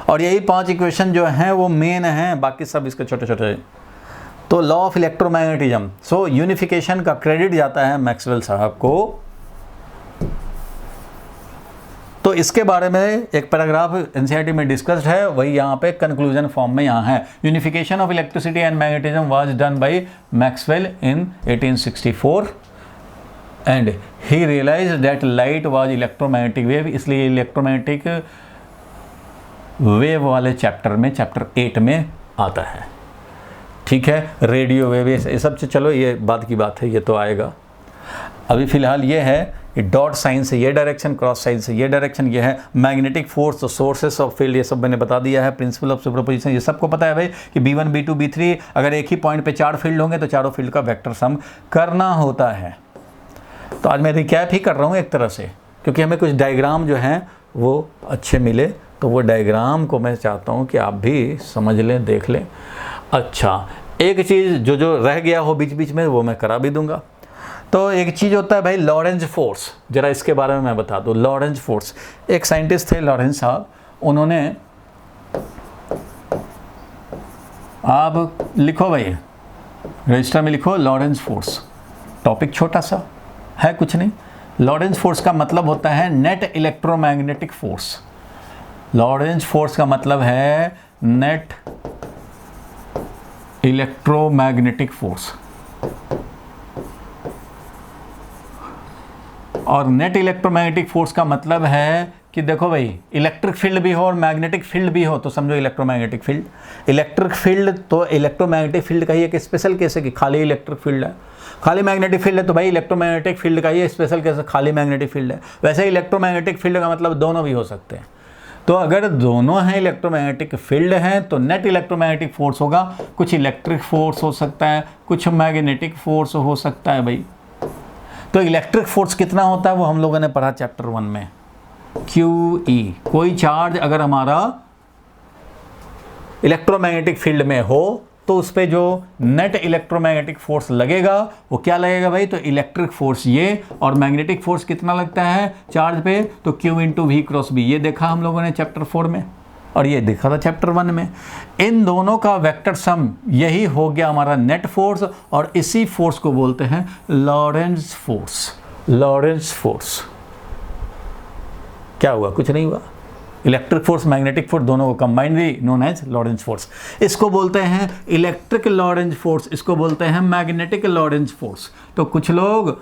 और यही 5 इक्वेशन जो हैं वो मेन हैं, बाकी सब इसके छोटे छोटे। तो law of electromagnetism, so unification का क्रेडिट जाता है मैक्सवेल साहब को। तो इसके बारे में एक पैराग्राफ एनसीईआरटी में डिस्कस्ड है, वही यहाँ पे कंक्लूजन फॉर्म में यहाँ है। Unification of electricity and magnetism was done by Maxwell in 1864 and he realised that light was electromagnetic wave, इसलिए इलेक्ट्रोमैग्नेटिक वेव वाले चैप्टर में, चैप्टर 8 में आता है। ठीक है, रेडियो वेव ये सब, चलो ये बाद की बात है, ये तो आएगा। अभी फिलहाल ये है डॉट साइन से ये डायरेक्शन, क्रॉस साइन से ये डायरेक्शन, ये है magnetic force, sources of field, ये सब मैंने बता दिया है। प्रिंसिपल ऑफ सुपरपोजिशन ये सबको पता है भाई कि B1 B2 B3 अगर एक ही पॉइंट पे 4 फील्ड होंगे तो चारों फील्ड का वेक्टर सम करना होता है। तो आज मैं रिकैप ही कर रहा हूँ एक तरह से, क्योंकि हमें कुछ डायग्राम जो हैं वो अच्छे मिले, तो वो डायग्राम को मैं चाहता हूँ कि आप भी समझ लें, देख लें। अच्छा, एक चीज़ जो रह गया हो बीच बीच में वो मैं करा भी दूंगा। तो एक चीज़ होता है भाई लॉरेंज फोर्स, ज़रा इसके बारे में मैं बता दूँ। लॉरेंज फोर्स, एक साइंटिस्ट थे लॉरेंज साहब, उन्होंने, आप लिखो भाई रजिस्टर में लिखो लॉरेंज फोर्स, टॉपिक छोटा सा है, कुछ नहीं। लॉरेंज फोर्स का मतलब होता है net electromagnetic force. Lorentz force का मतलब है नेट इलेक्ट्रोमैग्नेटिक फोर्स। और नेट इलेक्ट्रोमैग्नेटिक फोर्स का मतलब है कि देखो भाई इलेक्ट्रिक फील्ड भी हो और मैग्नेटिक फील्ड भी हो तो समझो इलेक्ट्रोमैग्नेटिक फील्ड। इलेक्ट्रिक फील्ड तो इलेक्ट्रोमैग्नेटिक फील्ड का ही एक स्पेशल केस है कि खाली इलेक्ट्रिक फील्ड है, खाली मैग्नेटिक फील्ड है तो भाई इलेक्ट्रोमैग्नेटिक फील्ड का ही स्पेशल केस है, खाली मैग्नेटिक फील्ड है। वैसे इलेक्ट्रोमैग्नेटिक फील्ड का मतलब दोनों भी हो सकते हैं। तो अगर दोनों हैं इलेक्ट्रोमैग्नेटिक फील्ड हैं तो नेट इलेक्ट्रोमैग्नेटिक फोर्स होगा, कुछ इलेक्ट्रिक फोर्स हो सकता है, कुछ मैग्नेटिक फोर्स हो सकता है भाई। तो इलेक्ट्रिक फोर्स कितना होता है वो हम लोगों ने पढ़ा चैप्टर 1 में, QE। कोई चार्ज अगर हमारा इलेक्ट्रोमैग्नेटिक फील्ड में हो तो उस पर जो नेट इलेक्ट्रोमैग्नेटिक फोर्स लगेगा वो क्या लगेगा भाई, तो इलेक्ट्रिक फोर्स ये, और मैग्नेटिक फोर्स कितना लगता है चार्ज पे, तो Q × V × B। ये देखा हम लोगों ने चैप्टर 4 में और ये देखा था चैप्टर 1 में। इन दोनों का वेक्टर सम यही हो गया हमारा नेट फोर्स, और इसी फोर्स को बोलते हैं लॉरेंज फोर्स। लॉरेंज फोर्स क्या हुआ, कुछ नहीं हुआ। इलेक्ट्रिक फोर्स मैग्नेटिक फोर्स दोनों को combinedly known as Lorentz force. इसको बोलते हैं इलेक्ट्रिक लॉरेंज फोर्स, इसको बोलते हैं मैग्नेटिक लॉरेंज फोर्स। तो कुछ लोग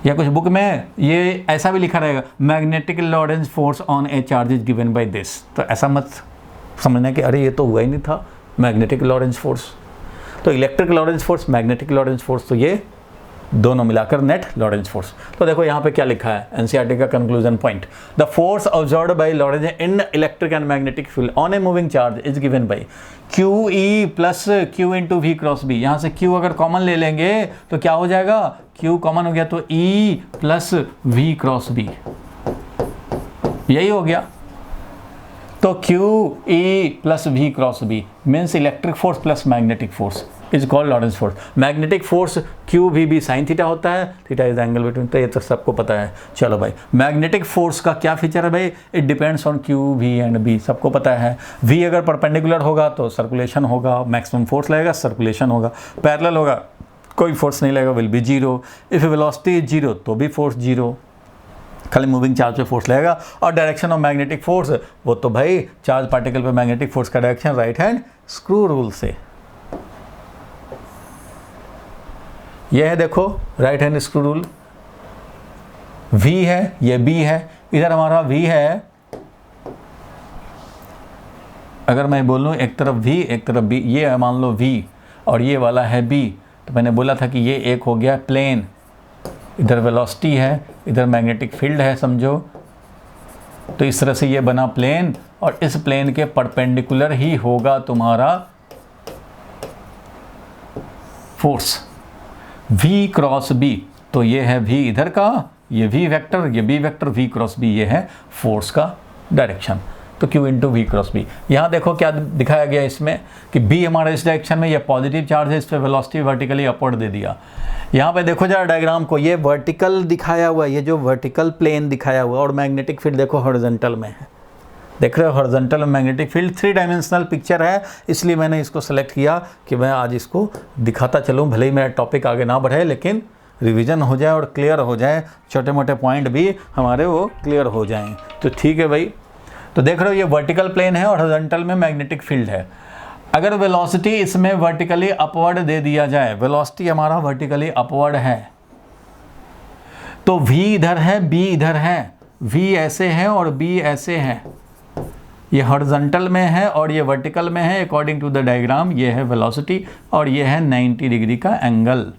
या कुछ बुक में ये ऐसा भी लिखा रहेगा, magnetic Lorentz force on a charge is given by this. तो ऐसा मत समझना कि अरे ये तो हुआ ही नहीं था मैग्नेटिक लॉरेंज फोर्स। तो electric Lorentz force, magnetic Lorentz force, तो ये दोनों मिलाकर नेट लॉरेंज फोर्स। तो देखो यहाँ पे क्या लिखा है एनसीईआरटी का conclusion point, the force observed by Lorentz in electric and magnetic field on a moving charge is given by QE plus Q × V × B। यहाँ से Q अगर कॉमन ले लेंगे तो क्या हो जाएगा, Q कॉमन हो गया तो E प्लस V × B, यही हो गया। तो QE plus V × B means electric force plus magnetic force is called Lorentz force. Magnetic force QVB sine theta होता है, थीटा इज एंगल बिटवीन, तो ये तो सबको पता है। चलो भाई, मैग्नेटिक फोर्स का क्या फीचर है भाई, it depends on Q, V and B, सबको पता है। V अगर परपेंडिकुलर होगा तो सर्कुलेशन होगा, मैक्सिमम फोर्स लगेगा, सर्कुलेशन होगा। पैरेलल होगा, कोई फोर्स नहीं लगेगा, will be zero. If velocity is zero तो भी फोर्स जीरो, खाली मूविंग चार्ज पे फोर्स लगेगा। और डायरेक्शन ऑफ मैग्नेटिक फोर्स, वो तो भाई चार्ज पार्टिकल पे मैग्नेटिक फोर्स का direction right hand screw rule से। ये है देखो right hand screw rule, V है, ये B है, इधर हमारा V है। अगर मैं बोलूँ एक तरफ V एक तरफ B, ये है मान लो V और ये वाला है B, तो मैंने बोला था कि ये एक हो गया प्लेन, इधर वेलोसिटी है, इधर मैग्नेटिक फील्ड है समझो। तो इस तरह से ये बना प्लेन, और इस प्लेन के परपेंडिकुलर ही होगा तुम्हारा फोर्स V × B। तो ये है V इधर का, ये V वेक्टर, ये B वेक्टर, V × B ये है फोर्स का डायरेक्शन। तो Q × V × B। यहाँ देखो क्या दिखाया गया इसमें कि B हमारा इस डायरेक्शन में, ये पॉजिटिव चार्ज है, इस पर वेलोसिटी वर्टिकली अपवर्ड दे दिया। यहाँ पे देखो जरा डायग्राम को, ये वर्टिकल दिखाया हुआ है, ये जो वर्टिकल प्लेन दिखाया हुआ है, और मैग्नेटिक फील्ड देखो हॉरिजॉन्टल में है, देख रहे हो horizontal magnetic field. 3 dimensional picture है, इसलिए मैंने इसको सेलेक्ट किया कि मैं आज इसको दिखाता चलूँ, भले ही मेरा टॉपिक आगे ना बढ़े लेकिन रिवीजन हो जाए और क्लियर हो जाए, छोटे मोटे पॉइंट भी हमारे वो क्लियर हो जाएं। तो ठीक है भाई, तो देख रहे हो ये वर्टिकल प्लेन है और हॉरिजॉन्टल में मैग्नेटिक फील्ड है। अगर वेलोसिटी इसमें वर्टिकली अपवर्ड दे दिया जाए, वेलोसिटी हमारा वर्टिकली अपवर्ड है, तो v इधर है, b इधर है, v ऐसे है और b ऐसे है, ये हॉरिजॉन्टल में है और ये वर्टिकल में है अकॉर्डिंग टू द डायग्राम। ये है वेलोसिटी और ये है 90 डिग्री का एंगल।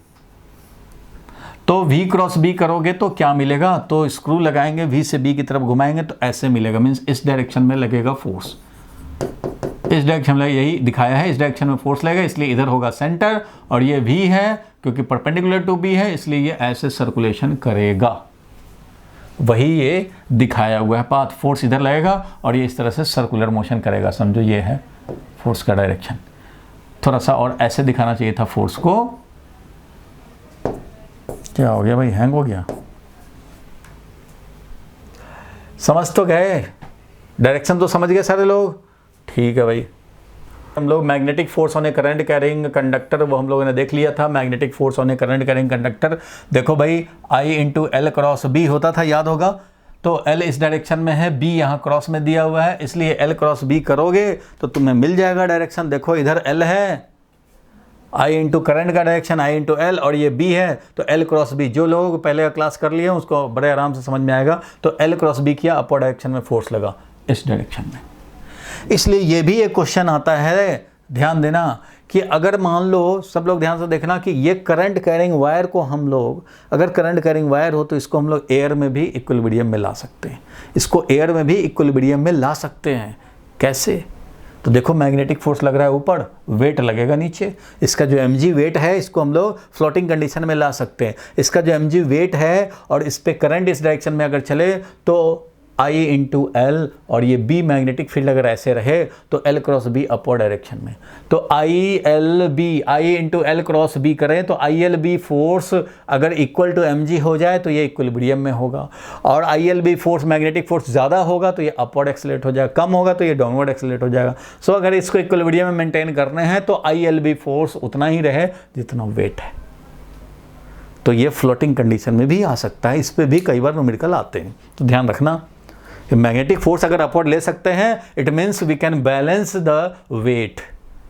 तो v क्रॉस b करोगे तो क्या मिलेगा, तो स्क्रू लगाएंगे, v से b की तरफ घुमाएंगे तो ऐसे मिलेगा, मीन्स इस डायरेक्शन में लगेगा फोर्स, इस डायरेक्शन में यही दिखाया है, इस डायरेक्शन में फोर्स लगेगा, इसलिए इधर होगा सेंटर और ये v है क्योंकि परपेंडिकुलर टू b है, इसलिए ये ऐसे सर्कुलेशन करेगा। वही ये दिखाया हुआ है पाथ, फोर्स इधर लगेगा और ये इस तरह से सर्कुलर मोशन करेगा। समझो ये है फोर्स का डायरेक्शन। थोड़ा सा और ऐसे दिखाना चाहिए था फोर्स को। क्या हो गया भाई, हैंग हो गया? समझ तो गए, डायरेक्शन तो समझ गए सारे लोग? ठीक है भाई। हम लोग magnetic force on a current carrying conductor, वो हम लोगों ने देख लिया था। Magnetic force on a current carrying conductor, देखो भाई I into L cross B होता था, याद होगा। तो L इस डायरेक्शन में है, B यहाँ क्रॉस में दिया हुआ है, इसलिए L क्रॉस B करोगे तो तुम्हें मिल जाएगा डायरेक्शन। देखो इधर L है, I इंटू करंट का डायरेक्शन I इंटू एल, और ये B है तो L क्रॉस B। जो लोग पहले क्लास कर लिए उसको बड़े आराम से समझ में आएगा। तो L क्रॉस B किया, अपर डायरेक्शन में फोर्स लगा इस डायरेक्शन में। इसलिए ये भी एक क्वेश्चन आता है, ध्यान देना, कि अगर मान लो, सब लोग ध्यान से देखना, कि ये करंट कैरिंग वायर को हम लोग, अगर करंट कैरिंग वायर हो तो इसको हम लोग एयर में भी इक्विलिब्रियम में ला सकते हैं, इसको एयर में भी इक्विलिब्रियम में ला सकते हैं। कैसे? तो देखो मैग्नेटिक फोर्स लग रहा है ऊपर, वेट लगेगा नीचे, इसका जो mg वेट है इसको हम लोग फ्लोटिंग कंडीशन में ला सकते हैं। इसका जो mg वेट है और इस पे करंट इस डायरेक्शन में अगर चले तो I इंटू एल, और ये B मैग्नेटिक फील्ड अगर ऐसे रहे तो L cross B upward direction में। तो I into L cross B करें तो ILB फोर्स अगर इक्वल टू mg हो जाए तो ये इक्विलिब्रियम में होगा, और ILB फोर्स मैग्नेटिक फोर्स ज़्यादा होगा तो ये अपवर्ड एक्सेलरेट हो जाएगा, कम होगा तो ये डाउनवर्ड एक्सेलरेट हो जाएगा। सो अगर इसको इक्विलिब्रियम में मेंटेन करने हैं तो ILB फोर्स उतना ही रहे जितना वेट है। तो ये फ्लोटिंग कंडीशन में भी आ सकता है, इस पर भी कई बार न्यूमेरिकल आते हैं। तो ध्यान रखना, मैग्नेटिक फोर्स अगर अपवर्ड ले सकते हैं, it means we can balance the weight,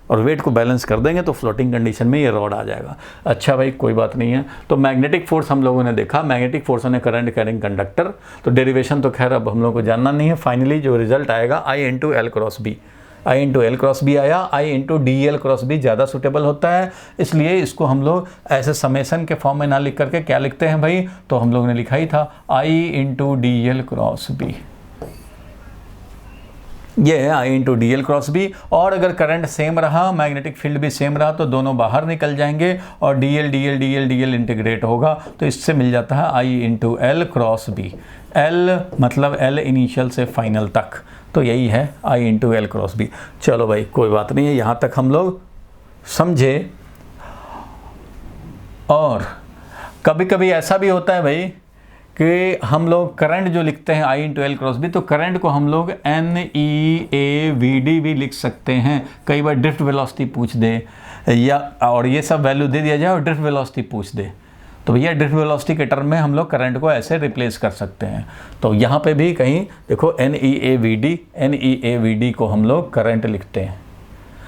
और वेट को बैलेंस कर देंगे तो फ्लोटिंग कंडीशन में ये रॉड आ जाएगा। अच्छा भाई, कोई बात नहीं है। तो मैग्नेटिक फोर्स हम लोगों ने देखा, magnetic force on a current carrying conductor. तो डेरिवेशन तो खैर अब हम लोग को जानना नहीं है। फाइनली जो रिजल्ट आएगा I into L cross B, I into L cross B आया। I into D L cross B ज़्यादा सूटेबल होता है, इसलिए इसको हम लोग ऐसे समेसन के फॉर्म में ना लिख करके क्या लिखते हैं भाई, तो हम लोग ने लिखा ही था I into D L cross B. ये है I into D L cross B. और अगर करंट सेम रहा, मैग्नेटिक फील्ड भी सेम रहा, तो दोनों बाहर निकल जाएंगे और डी एल इंटीग्रेट होगा, तो इससे मिल जाता है I into L cross B. L मतलब L इनिशियल से फाइनल तक, तो यही है I into L cross B. चलो भाई, कोई बात नहीं है, यहाँ तक हम लोग समझे। और कभी कभी ऐसा भी होता है भाई कि हम लोग करंट जो लिखते हैं I into L cross B, तो करंट को हम लोग NEAVD भी लिख सकते हैं। कई बार ड्रिफ्ट वेलोसिटी पूछ दे, या और ये सब वैल्यू दे दिया जाए और ड्रिफ्ट वेलोसिटी पूछ दे, तो भैया ड्रिफ्ट वेलोसिटी के टर्म में हम लोग करंट को ऐसे रिप्लेस कर सकते हैं। तो यहाँ पे भी कहीं देखो NEAVD को हम लोग करंट लिखते हैं,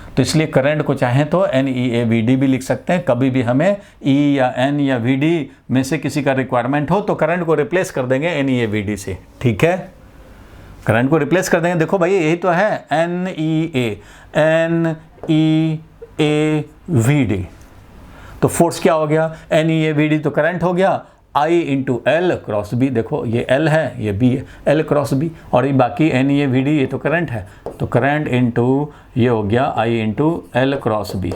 तो इसलिए करंट को चाहें तो NEAVD भी लिख सकते हैं। कभी भी हमें E या N या VD में से किसी का रिक्वायरमेंट हो तो करंट को रिप्लेस कर देंगे NEAVD से। ठीक है, करंट को रिप्लेस कर देंगे। देखो भाई यही तो है NEAVD, तो फोर्स क्या हो गया, NEAVD तो करंट हो गया, I into L cross B. देखो ये L है, ये B है, L क्रॉस B, और ये बाकी NEAVD ये तो करंट है, तो करंट इंटू ये हो गया I into L cross B.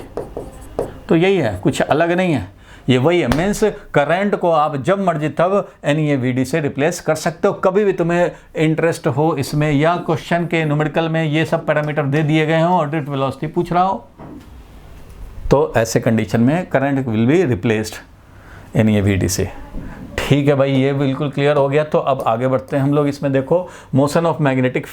तो यही है, कुछ अलग नहीं है, ये वही है। मीन्स करंट को आप जब मर्जी तब NEAVD से रिप्लेस कर सकते हो, कभी भी तुम्हें इंटरेस्ट हो इसमें, या क्वेश्चन के न्यूमेरिकल में ये सब पैरामीटर दे दिए गए हों और ड्रिफ्ट वेलोसिटी पूछ रहा हो, तो ऐसे कंडीशन में current will be replaced NEAVD से। ठीक है भाई, ये बिल्कुल क्लियर हो गया। तो अब आगे बढ़ते हैं हम लोग। इसमें देखो motion of magnetic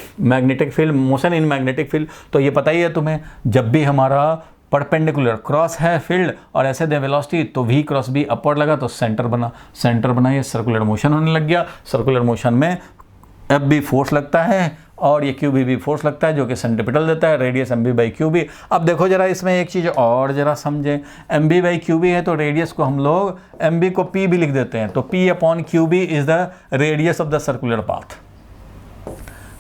field, motion in magnetic field, तो ये पता ही है तुम्हें, जब भी हमारा परपेंडिकुलर क्रॉस है फील्ड और ऐसे दे वेलोसिटी, तो v क्रॉस b अपवर्ड लगा तो सेंटर बना, ये सर्कुलर मोशन होने लग गया। सर्कुलर मोशन में एफ बी फोर्स लगता है और ये क्यू भी फोर्स लगता है जो कि सेंट्रीपिटल देता है, radius M B by Q B. अब देखो जरा इसमें एक चीज़ और जरा समझें, M B by Q B है तो रेडियस को हम लोग एम बी को पी भी लिख देते हैं, तो P upon Q B is the radius of the circular path.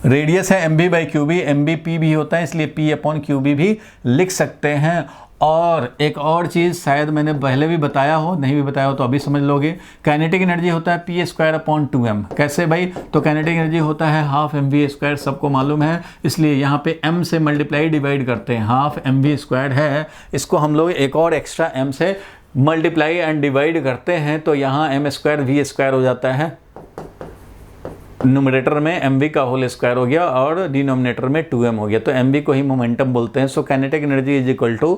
Radius है M B by Q B, M B P भी होता है इसलिए पी अपॉन क्यू बी भी लिख सकते हैं। और एक और चीज़ शायद मैंने पहले भी बताया हो, नहीं भी बताया हो तो अभी समझ लोगे, काइनेटिक एनर्जी होता है पी स्क्वायर अपॉन 2m। कैसे भाई? तो काइनेटिक एनर्जी होता है हाफ एम वी स्क्वायर, सबको मालूम है, इसलिए यहाँ पे m से मल्टीप्लाई डिवाइड करते हैं, हाफ एम वी स्क्वायर है, इसको हम लोग एक और एक्स्ट्रा m से मल्टीप्लाई एंड डिवाइड करते हैं तो यहाँ एम स्क्वायर वी स्क्वायर हो जाता है, न्यूमरेटर में एम वी का होल स्क्वायर हो गया और डिनोमिनेटर में 2m हो गया, तो एम वी को ही मोमेंटम बोलते हैं। So kinetic energy is equal to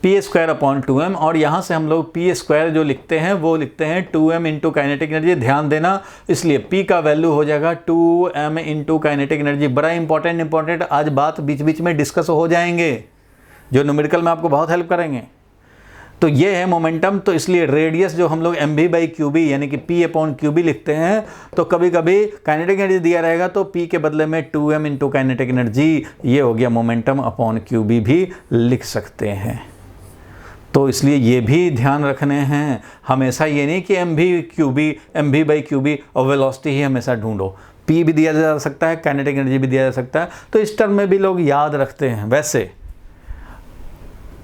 P square upon 2m, और यहाँ से हम लोग पी स्क्वायर जो लिखते हैं वो लिखते हैं 2m इंटू काइनेटिक एनर्जी। ध्यान देना, इसलिए p का वैल्यू हो जाएगा 2m इंटू काइनेटिक एनर्जी। बड़ा इंपॉर्टेंट आज बात बीच बीच में डिस्कस हो जाएंगे जो न्यूमेरिकल में आपको बहुत हेल्प करेंगे। तो ये है मोमेंटम, तो इसलिए रेडियस जो हम लोग M B by Q B यानी कि p अपॉन क्यू बी लिखते हैं, तो कभी कभी काइनेटिक एनर्जी दिया रहेगा तो p के बदले में 2m इंटू काइनेटिक एनर्जी, ये हो गया मोमेंटम अपॉन क्यू बी भी लिख सकते हैं। तो इसलिए ये भी ध्यान रखने हैं, हमेशा ये नहीं कि एम भी बाई क्यू बी और वेलोसिटी ही हमेशा ढूंढो, p भी दिया जा सकता है, काइनेटिक एनर्जी भी दिया जा सकता है, तो इस टर्म में भी लोग याद रखते हैं। वैसे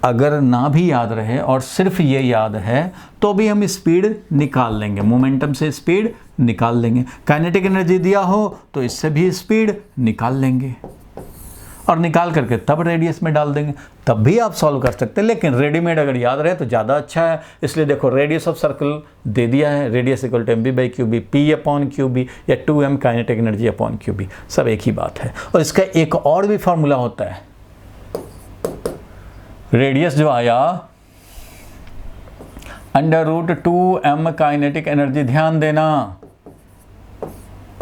अगर ना भी याद रहे और सिर्फ ये याद है तो भी हम स्पीड निकाल लेंगे, मोमेंटम से स्पीड निकाल लेंगे। काइनेटिक एनर्जी दिया हो तो इससे भी स्पीड निकाल लेंगे और निकाल करके तब रेडियस में डाल देंगे, तब भी आप सॉल्व कर सकते हैं। लेकिन रेडीमेड अगर याद रहे तो ज़्यादा अच्छा है, इसलिए देखो रेडियस ऑफ सर्कल दे दिया है, radius equal to M B by Q B, P upon Q B या 2m kinetic energy upon Q B, सब एक ही बात है। और इसका एक और भी फॉर्मूला होता है, रेडियस जो आया under root 2m kinetic energy, ध्यान देना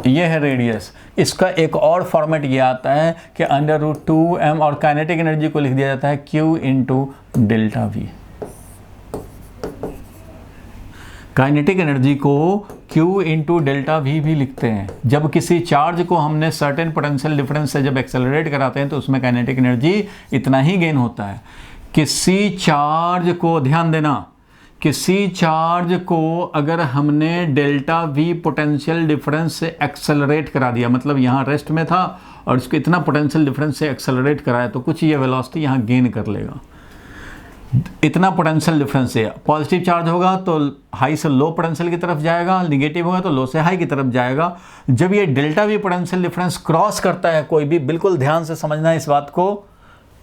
ये है रेडियस। इसका एक और फॉर्मेट ये आता है कि अंडर रूट 2m और काइनेटिक एनर्जी को लिख दिया जाता है q into delta we. Kinetic energy को q इंटू डेल्टा वी भी लिखते हैं। जब किसी चार्ज को हमने सर्टेन पोटेंशियल डिफरेंस से जब एक्सेलरेट कराते हैं तो उसमें काइनेटिक एनर्जी इतना ही गेन होता है। किसी चार्ज को, ध्यान देना, किसी चार्ज को अगर हमने डेल्टा वी पोटेंशियल डिफरेंस से एक्सेलरेट करा दिया, मतलब यहाँ रेस्ट में था और इसको इतना पोटेंशियल डिफरेंस से एक्सेलरेट कराया, तो कुछ ये वेलोसिटी यहाँ गेन कर लेगा। इतना पोटेंशियल डिफरेंस से पॉजिटिव चार्ज होगा तो हाई से लो पोटेंशियल की तरफ जाएगा, निगेटिव होगा तो लो से हाई की तरफ जाएगा। जब ये delta we potential difference cross करता है कोई भी, बिल्कुल ध्यान से समझना है इस बात को,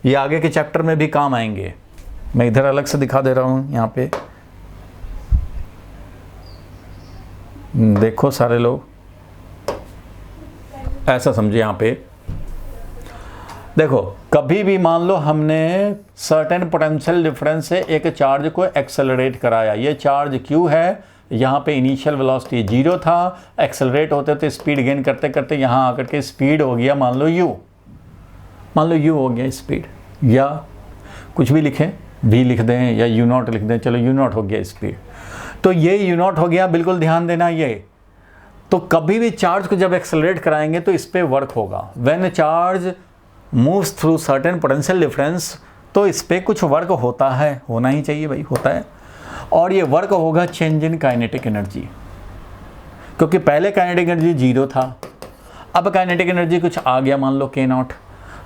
ये आगे के चैप्टर में भी काम आएंगे। मैं इधर अलग से दिखा दे रहा हूँ, यहाँ पे देखो सारे लोग, ऐसा समझे। यहाँ पे देखो, कभी भी मान लो हमने सर्टेन पोटेंशियल डिफरेंस से एक चार्ज को एक्सेलरेट कराया, ये चार्ज Q है, यहाँ पे इनिशियल वेलोसिटी 0 था, एक्सेलरेट होते होते स्पीड गेन करते करते यहाँ आकर के स्पीड हो गया मान लो u हो गया स्पीड, या कुछ भी लिखें, v लिख दें या u0 लिख दें, चलो u0 हो गया स्पीड, तो ये u0 हो गया। बिल्कुल ध्यान देना ये, तो कभी भी चार्ज को जब एक्सेलरेट कराएंगे तो इस पर वर्क होगा। When charge moves through certain potential difference, तो इस पर कुछ वर्क होता है, होना ही चाहिए भाई, होता है। और ये वर्क होगा चेंज इन काइनेटिक एनर्जी, क्योंकि पहले काइनेटिक एनर्जी 0 था, अब काइनेटिक एनर्जी कुछ आ गया, मान लो k0,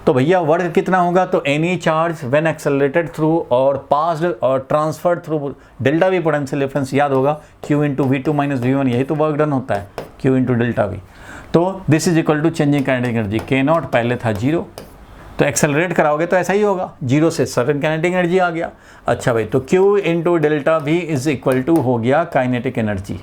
तो भैया वर्क कितना होगा, तो any charge when accelerated through और पास्ड और transferred through delta we potential difference, याद होगा q into v2 minus v1, यही तो वर्क डन होता है, q इंटू डेल्टा वी। तो this is equal to changing kinetic energy, k0 पहले था 0, तो एक्सेलरेट कराओगे तो ऐसा ही होगा, 0 से सर्टेन काइनेटिक एनर्जी आ गया। अच्छा भाई, तो q into delta V is equal to हो गया काइनेटिक एनर्जी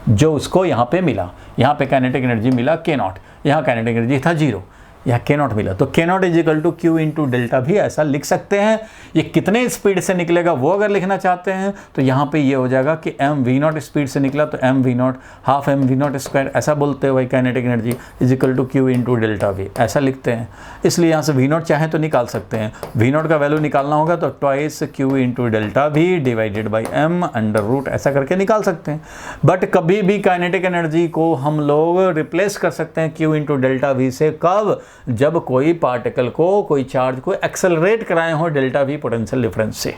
जो उसको यहाँ पे मिला, यहाँ पे काइनेटिक एनर्जी मिला k0, यहाँ काइनेटिक एनर्जी था 0, यहाँ के नॉट मिला, तो K naught is equal to Q into delta भी ऐसा लिख सकते हैं। ये कितने स्पीड से निकलेगा वो अगर लिखना चाहते हैं तो यहाँ पे ये हो जाएगा कि एम वी नॉट स्पीड से निकला तो M V naught half M V naught square ऐसा बोलते हो भाई, kinetic energy is equal to Q into delta V ऐसा लिखते हैं। इसलिए यहाँ से वी नॉट चाहे तो निकाल सकते हैं, वी नॉट का वैल्यू निकालना होगा तो twice Q into delta V divided by M under root ऐसा करके निकाल सकते हैं। बट कभी भी काइनेटिक एनर्जी को हम लोग रिप्लेस कर सकते हैं क्यू इंटू डेल्टा वी से, कब? जब कोई पार्टिकल को, कोई चार्ज को एक्सेलरेट कराए हो डेल्टा वी पोटेंशियल डिफरेंस से।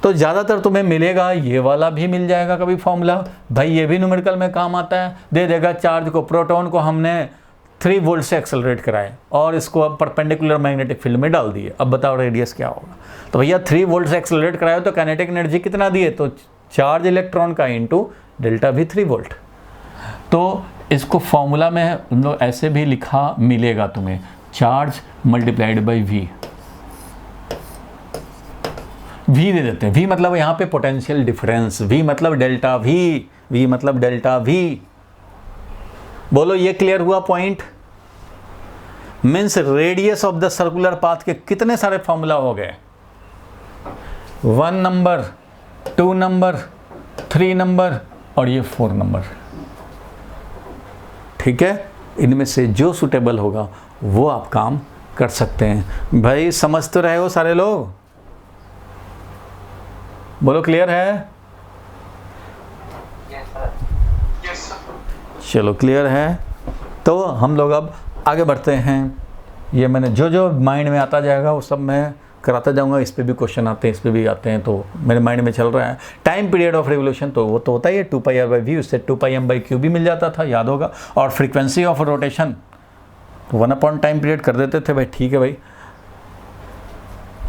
तो ज़्यादातर तुम्हें मिलेगा, ये वाला भी मिल जाएगा कभी फॉर्मूला भाई, ये भी न्यूमेरिकल में काम आता है। दे देगा चार्ज को, प्रोटॉन को हमने 3 वोल्ट से एक्सेलरेट कराए और इसको अब परपेंडिकुलर मैग्नेटिक फील्ड में डाल दिए, अब बताओ रेडियस क्या होगा। तो भैया 3 वोल्ट से एक्सेलरेट कराए तो काइनेटिक एनर्जी कितना दिए, तो चार्ज इलेक्ट्रॉन का इंटू डेल्टा भी 3 वोल्ट। तो इसको फॉर्मूला में हम लोग ऐसे भी लिखा मिलेगा तुम्हें, charge multiplied by V, V दे देते हैं। वी मतलब यहाँ पे पोटेंशियल डिफरेंस, वी मतलब डेल्टा वी, वी मतलब डेल्टा वी। बोलो ये क्लियर हुआ point? Means radius of the circular path के कितने सारे फॉर्मूला हो गए, 1 नंबर, 2 नंबर, 3 नंबर और ये 4 नंबर। ठीक है, इनमें से जो सूटेबल होगा वो आप काम कर सकते हैं। भाई समझ तो रहे हो सारे लोग? बोलो क्लियर है? Yes, sir. चलो क्लियर है। तो हम लोग अब आगे बढ़ते हैं। ये मैंने जो माइंड में आता जाएगा वो सब मैं कराता जाऊंगा। इस पे भी क्वेश्चन आते हैं, इस पे भी आते हैं, तो मेरे माइंड में चल रहा है। टाइम पीरियड ऑफ रेवोल्यूशन तो वो तो होता ही है 2πr/v, उससे 2πm/q भी मिल जाता था, याद होगा। और frequency of rotation 1 time period कर देते थे भाई, ठीक है भाई।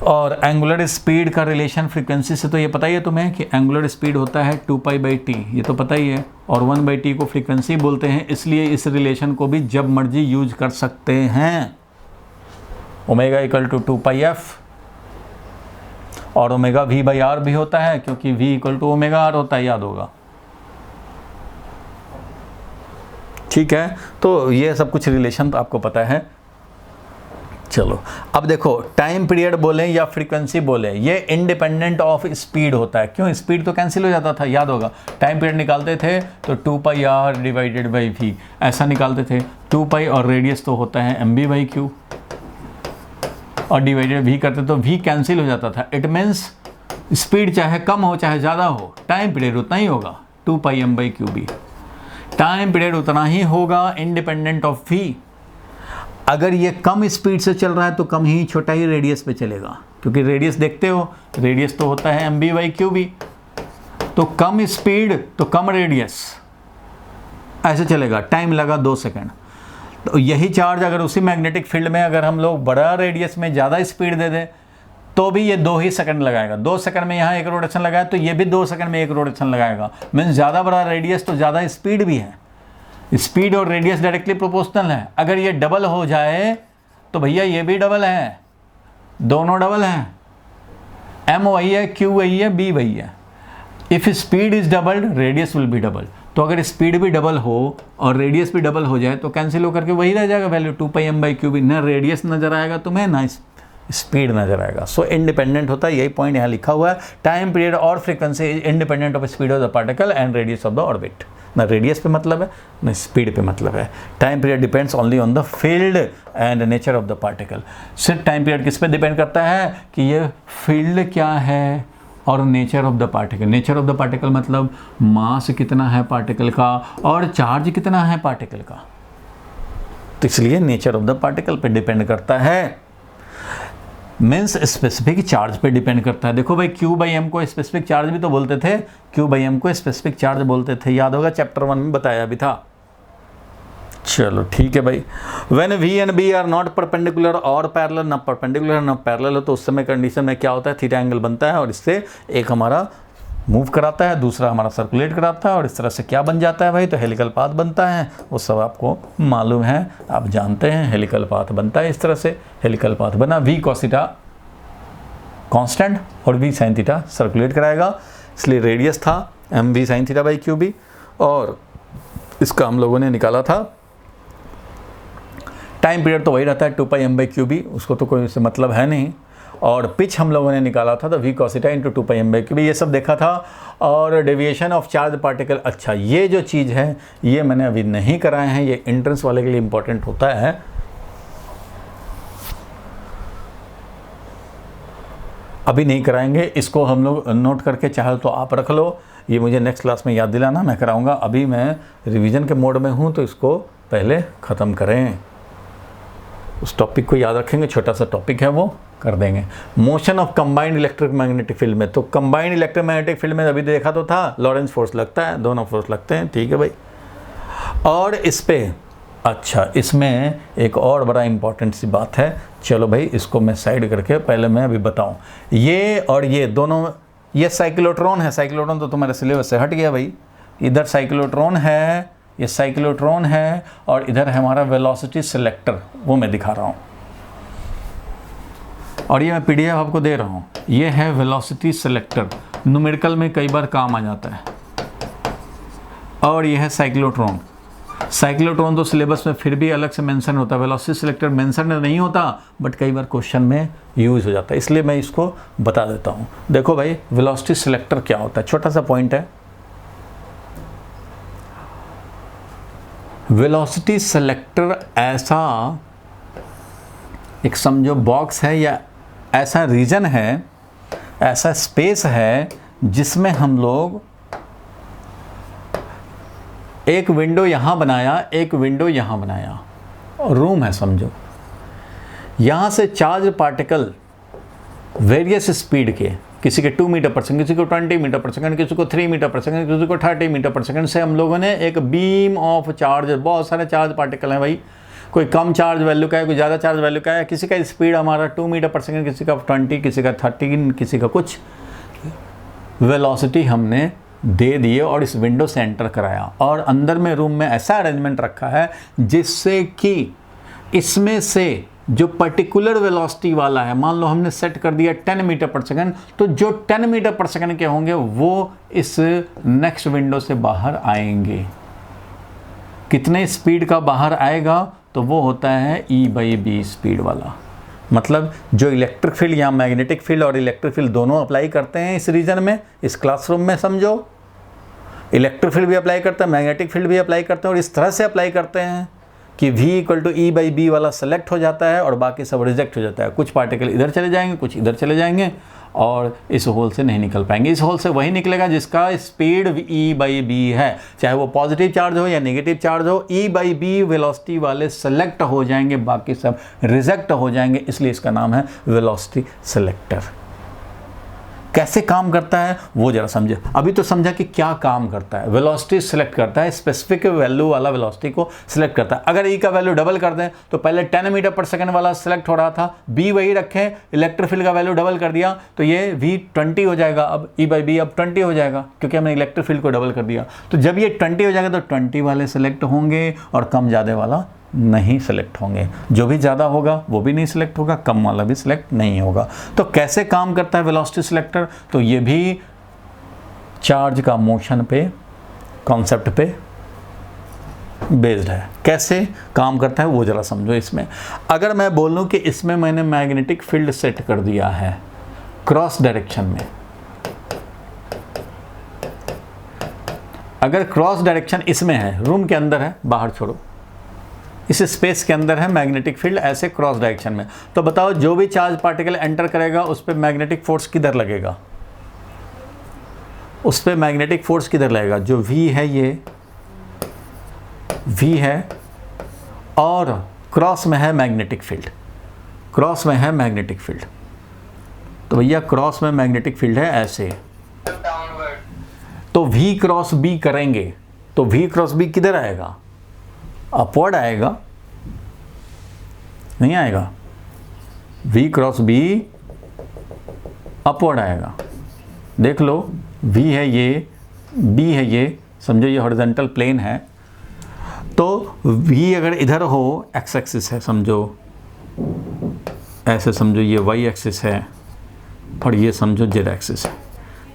और एंगुलर स्पीड का रिलेशन फ्रीक्वेंसी से तो ये पता ही है तुम्हें कि एंगुलर स्पीड होता है 2π/t, ये तो पता ही है। और 1/t को फ्रीक्वेंसी बोलते हैं, इसलिए इस रिलेशन को भी जब मर्जी यूज कर सकते हैं। ओमेगा इक्वल टू 2πf और ओमेगा v/r भी होता है, क्योंकि v equal to omega r होता है, याद होगा। ठीक है, तो ये सब कुछ रिलेशन तो आपको पता है। चलो अब देखो, टाइम पीरियड बोले या फ्रीक्वेंसी बोले, ये इंडिपेंडेंट ऑफ स्पीड होता है। क्यों? स्पीड तो कैंसिल हो जाता था, याद होगा। टाइम पीरियड निकालते थे तो 2πr डिवाइडेड बाई v ऐसा निकालते थे। 2π और रेडियस तो होता है mv/q और डिवाइडेड v करते तो v कैंसिल हो जाता था। इट मीन्स स्पीड चाहे कम हो चाहे ज़्यादा हो, टाइम पीरियड उतना ही होगा, 2πm/q। टाइम पीरियड उतना ही होगा इंडिपेंडेंट ऑफ v। अगर ये कम स्पीड से चल रहा है तो कम ही, छोटा ही रेडियस पे चलेगा, क्योंकि रेडियस देखते हो, रेडियस तो होता है mv/q भी। तो कम स्पीड तो कम रेडियस, ऐसे चलेगा। टाइम लगा 2 सेकंड। तो यही चार्ज अगर उसी मैग्नेटिक फील्ड में अगर हम लोग बड़ा रेडियस में ज़्यादा स्पीड दे दें तो भी ये 2 ही सेकंड लगाएगा। 2 सेकंड में यहाँ एक रोटेशन लगाया तो ये भी 2 सेकंड में एक रोटेशन लगाएगा। मीन्स ज़्यादा बड़ा रेडियस तो ज़्यादा स्पीड भी है। स्पीड और रेडियस डायरेक्टली प्रोपोर्शनल है। अगर ये डबल हो जाए तो भैया ये भी डबल है, दोनों डबल हैं। m वही है, q वही है, b वही है। If speed is doubled radius will be double. तो अगर स्पीड भी डबल हो और रेडियस भी डबल हो जाए तो कैंसिल होकर के वही रह जाएगा वैल्यू 2πm/q भी। ना रेडियस नजर आएगा तुम्हें, ना स्पीड नजर आएगा। सो इंडिपेंडेंट होता है, यही पॉइंट यहाँ लिखा हुआ है। टाइम पीरियड और frequency independent of speed of the particle and radius of the orbit. ना रेडियस पे मतलब है ना स्पीड पे मतलब है। Time period depends only on the field and nature of the particle. सिर्फ टाइम पीरियड किस पे डिपेंड करता है कि ये फील्ड क्या है और nature of the particle. Nature of the particle मतलब मास कितना है पार्टिकल का और चार्ज कितना है पार्टिकल का। तो इसलिए नेचर ऑफ द पार्टिकल पे डिपेंड करता है। मीन्स स्पेसिफिक चार्ज पे डिपेंड करता है। देखो भाई q/m को स्पेसिफिक चार्ज भी तो बोलते थे, q/m को स्पेसिफिक चार्ज बोलते थे, याद होगा, चैप्टर 1 में बताया भी था। चलो ठीक है भाई। When v and b are not perpendicular और पैरेलल, ना परपेंडिकुलर ना पैरेलल हो तो उस समय कंडीशन में क्या होता है, थीटा एंगल बनता है और इससे एक हमारा मूव कराता है, दूसरा हमारा सर्कुलेट कराता है और इस तरह से क्या बन जाता है भाई, तो हेलिकल पाथ बनता है। वो सब आपको मालूम है, आप जानते हैं। हेलिकल पाथ बनता है इस तरह से। हेलिकल पाथ बना, v cos थीटा कांस्टेंट और v sin थीटा सर्कुलेट कराएगा, इसलिए रेडियस था mv sin θ/qb। और इसका हम लोगों ने निकाला था टाइम पीरियड तो वही रहता है 2πm/qb, उसको तो कोई उससे मतलब है नहीं। और पिच हम लोगों ने निकाला था तो v cos θ इंटू 2πm/qb, ये सब देखा था। और डेविएशन ऑफ चार्ज पार्टिकल, अच्छा ये जो चीज़ है ये मैंने अभी नहीं कराए हैं, ये एंट्रेंस वाले के लिए इंपॉर्टेंट होता है। अभी नहीं कराएंगे, इसको हम लोग नोट करके चाहे तो आप रख लो, ये मुझे नेक्स्ट क्लास में याद दिलाना, मैं कराऊंगा। अभी मैं रिवीजन के मोड में हूँ तो इसको पहले ख़त्म करें, उस टॉपिक को याद रखेंगे, छोटा सा टॉपिक है वो कर देंगे। Motion of combined electric magnetic field में, तो कंबाइंड इलेक्ट्रिक मैग्नेटिक फील्ड में अभी देखा तो था लॉरेंस फोर्स लगता है, दोनों फोर्स लगते हैं, ठीक है भाई। और इस पे अच्छा इसमें एक और बड़ा इंपॉर्टेंट सी बात है, चलो भाई इसको मैं साइड करके पहले मैं अभी बताऊं। ये और ये दोनों, ये साइक्लोट्रॉन है, साइक्लोट्रॉन तो तुम्हारे सिलेबस से हट गया भाई। इधर साइक्लोट्रॉन है, ये साइक्लोट्रॉन है, और इधर है हमारा वेलोसिटी सिलेक्टर, वो मैं दिखा रहा हूँ। और ये मैं पीडीएफ आपको दे रहा हूँ, ये है वेलोसिटी सिलेक्टर, न्यूमेरिकल में कई बार काम आ जाता है। और ये है साइक्लोट्रॉन। साइक्लोट्रॉन तो सिलेबस में फिर भी अलग से मेंशन होता है, वेलोसिटी सिलेक्टर मेंशन नहीं होता, बट कई बार क्वेश्चन में यूज हो जाता है, इसलिए मैं इसको बता देता हूँ। देखो भाई वेलोसिटी सिलेक्टर क्या होता है, छोटा सा पॉइंट है। वेलोसिटी सिलेक्टर ऐसा एक समझो बॉक्स है या ऐसा रीजन है, ऐसा स्पेस है जिसमें हम लोग एक विंडो यहाँ बनाया, एक विंडो यहाँ बनाया, और रूम है समझो। यहाँ से चार्ज पार्टिकल वेरियस स्पीड के, किसी के 2 मीटर पर सेकंड, किसी को 20 मीटर पर सेकंड, किसी को 3 मीटर पर सेकंड, किसी को 30 मीटर पर सेकंड से हम लोगों ने एक बीम ऑफ चार्ज, बहुत सारे चार्ज पार्टिकल हैं भाई, कोई कम चार्ज वैल्यू का है, कोई ज़्यादा चार्ज वैल्यू का है, किसी का स्पीड हमारा 2 मीटर पर सेकंड, किसी का 20, किसी का 13, किसी का कुछ वेलोसिटी हमने दे दिए और इस विंडो से एंटर कराया। और अंदर में रूम में ऐसा अरेंजमेंट रखा है जिससे कि इसमें से जो पर्टिकुलर वेलोसिटी वाला है, मान लो हमने सेट कर दिया 10 मीटर पर सेकंड, तो जो 10 मीटर पर सेकंड के होंगे वो इस नेक्स्ट विंडो से बाहर आएंगे। कितने स्पीड का बाहर आएगा, तो वो होता है E/B स्पीड वाला। मतलब जो इलेक्ट्रिक फील्ड या मैग्नेटिक फील्ड और इलेक्ट्रिक फील्ड दोनों अप्लाई करते हैं इस रीजन में, इस क्लासरूम में समझो, इलेक्ट्रिक फील्ड भी अप्लाई करते हैं, मैग्नेटिक फील्ड भी अप्लाई करते हैं, और इस तरह से अप्लाई करते हैं कि V = E/B वाला सेलेक्ट हो जाता है और बाकी सब रिजेक्ट हो जाता है। कुछ पार्टिकल इधर चले जाएंगे, कुछ इधर चले जाएंगे, और इस होल से नहीं निकल पाएंगे। इस होल से वही निकलेगा जिसका स्पीड E/B है, चाहे वो पॉजिटिव चार्ज हो या नेगेटिव चार्ज हो, E/B वेलोसिटी वाले सेलेक्ट हो जाएंगे, बाकी सब रिजेक्ट हो जाएंगे, इसलिए इसका नाम है वेलोसिटी सिलेक्टर। कैसे काम करता है वो जरा समझे। अभी तो समझा कि क्या काम करता है। वेलोसिटी सिलेक्ट करता है, स्पेसिफिक वैल्यू वाला वेलोसिटी को सिलेक्ट करता है। अगर E का वैल्यू डबल कर दें तो पहले 10 मीटर पर सेकंड वाला सिलेक्ट हो रहा था, B वही रखें, इलेक्ट्रिक फील्ड का वैल्यू डबल कर दिया तो ये V 20 हो जाएगा, अब E/B अब 20 हो जाएगा क्योंकि हमने इलेक्ट्रिक फील्ड को डबल कर दिया। तो जब ये 20 हो जाएगा तो 20 वाले सिलेक्ट होंगे और कम ज़्यादा वाला नहीं सिलेक्ट होंगे। जो भी ज़्यादा होगा वो भी नहीं सिलेक्ट होगा, कम वाला भी सिलेक्ट नहीं होगा। तो कैसे काम करता है वेलोसिटी सिलेक्टर, तो ये भी चार्ज का मोशन पे, कॉन्सेप्ट पे बेस्ड है। कैसे काम करता है वो ज़रा समझो। इसमें अगर मैं बोलूँ कि इसमें मैंने मैग्नेटिक फील्ड सेट कर दिया है क्रॉस डायरेक्शन में, अगर क्रॉस डायरेक्शन इसमें है, रूम के अंदर है, बाहर छोड़ो, इस स्पेस के अंदर है मैग्नेटिक फील्ड ऐसे क्रॉस डायरेक्शन में, तो बताओ जो भी चार्ज पार्टिकल एंटर करेगा उस पर मैग्नेटिक फोर्स किधर लगेगा, उस पर मैग्नेटिक फोर्स किधर लगेगा, जो V है ये V है और क्रॉस में है मैग्नेटिक फील्ड, क्रॉस में है मैग्नेटिक फील्ड, तो भैया क्रॉस में मैग्नेटिक फील्ड है ऐसे, तो V क्रॉस B करेंगे तो V क्रॉस B किधर आएगा, अपवर्ड आएगा, नहीं आएगा, V क्रॉस B अपवर्ड आएगा। देख लो V है ये, B है ये, समझो ये हॉरिजॉन्टल प्लेन है, तो V अगर इधर हो, एक्स एक्सिस है समझो, ऐसे समझो ये Y एक्सिस है और ये समझो Z एक्सिस है।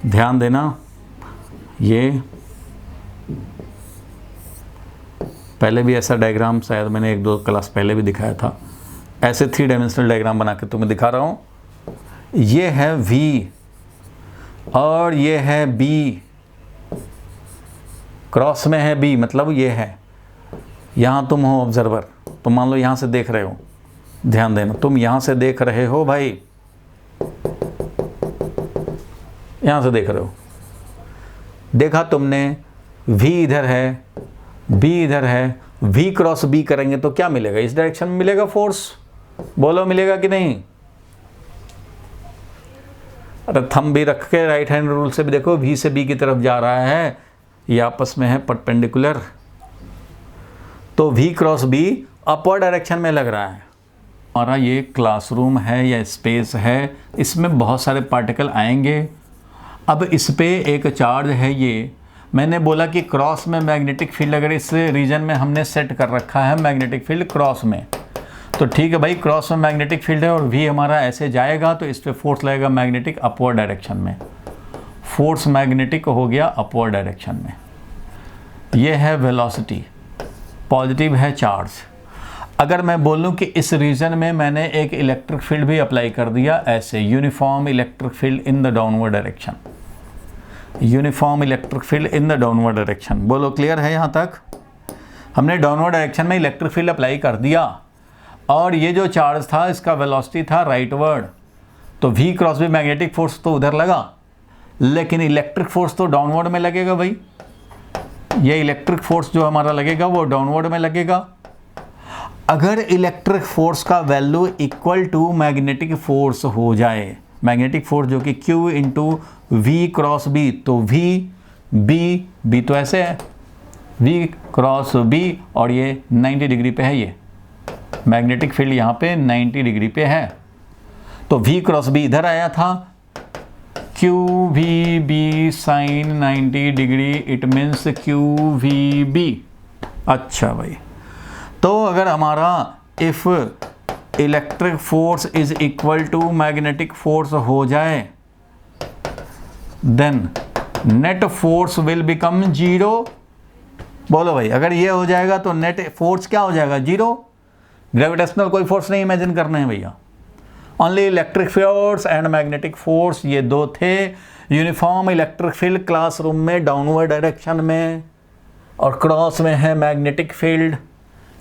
ध्यान देना, ये पहले भी ऐसा डायग्राम शायद मैंने 1-2 क्लास पहले भी दिखाया था। ऐसे 3 डायमेंशनल डायग्राम बना के तुम्हें दिखा रहा हूँ। ये है V और ये है B, क्रॉस में है B, मतलब ये है, यहाँ तुम हो ऑब्जर्वर, तुम मान लो यहाँ से देख रहे हो, ध्यान देना, तुम यहाँ से देख रहे हो भाई, यहाँ से देख रहे हो, देखा तुमने V इधर है, B इधर है, V क्रॉस B करेंगे तो क्या मिलेगा? इस डायरेक्शन में मिलेगा फोर्स, बोलो मिलेगा कि नहीं? अरे थंब भी रख के राइट हैंड रूल से भी देखो, V से B की तरफ जा रहा है, ये आपस में है परपेंडिकुलर, तो V cross B upward direction में लग रहा है। हमारा ये क्लासरूम है या स्पेस है, इसमें बहुत सारे पार्टिकल आएंगे। अब इस पे एक चार्ज है, ये मैंने बोला कि क्रॉस में मैग्नेटिक फील्ड अगर इस रीजन में हमने सेट कर रखा है मैग्नेटिक फील्ड क्रॉस में, तो ठीक है भाई, क्रॉस में मैग्नेटिक फील्ड है और V हमारा ऐसे जाएगा तो इस पर फोर्स लगेगा मैग्नेटिक अपवर्ड डायरेक्शन में, फोर्स मैग्नेटिक हो गया अपवर्ड डायरेक्शन में। ये है वेलोसिटी, पॉजिटिव है चार्ज। अगर मैं बोलूं कि इस रीजन में मैंने एक इलेक्ट्रिक फील्ड भी अप्लाई कर दिया, ऐसे uniform electric field in the downward direction, uniform electric field in the downward direction, बोलो क्लियर है यहाँ तक? हमने डाउनवर्ड डायरेक्शन में इलेक्ट्रिक फील्ड अप्लाई कर दिया और ये जो चार्ज था इसका वेलोसिटी था राइटवर्ड, तो V cross B magnetic force तो उधर लगा, लेकिन इलेक्ट्रिक फोर्स तो डाउनवर्ड में लगेगा भाई। ये इलेक्ट्रिक फोर्स जो हमारा लगेगा वो डाउनवर्ड में लगेगा। अगर इलेक्ट्रिक फोर्स का value equal to magnetic force हो जाए, मैग्नेटिक फोर्स जो कि Q into V cross B, तो B तो ऐसे है, V क्रॉस B और ये 90 डिग्री पे है, ये मैग्नेटिक फील्ड यहाँ पे 90 डिग्री पे है, तो V क्रॉस B इधर आया था, QVB sine 90 degree, it means QVB। अच्छा भाई, तो अगर हमारा if electric force is equal to magnetic force हो जाए, then net force will become 0। बोलो भाई, अगर ये हो जाएगा तो नेट फोर्स क्या हो जाएगा? 0। ग्रेविटेशनल कोई फोर्स नहीं इमेजिन करना है भैया, only electric force and magnetic force, ये दो थे। यूनिफॉर्म इलेक्ट्रिक फील्ड क्लासरूम में डाउनवर्ड डायरेक्शन में, और क्रॉस में है मैग्नेटिक फील्ड,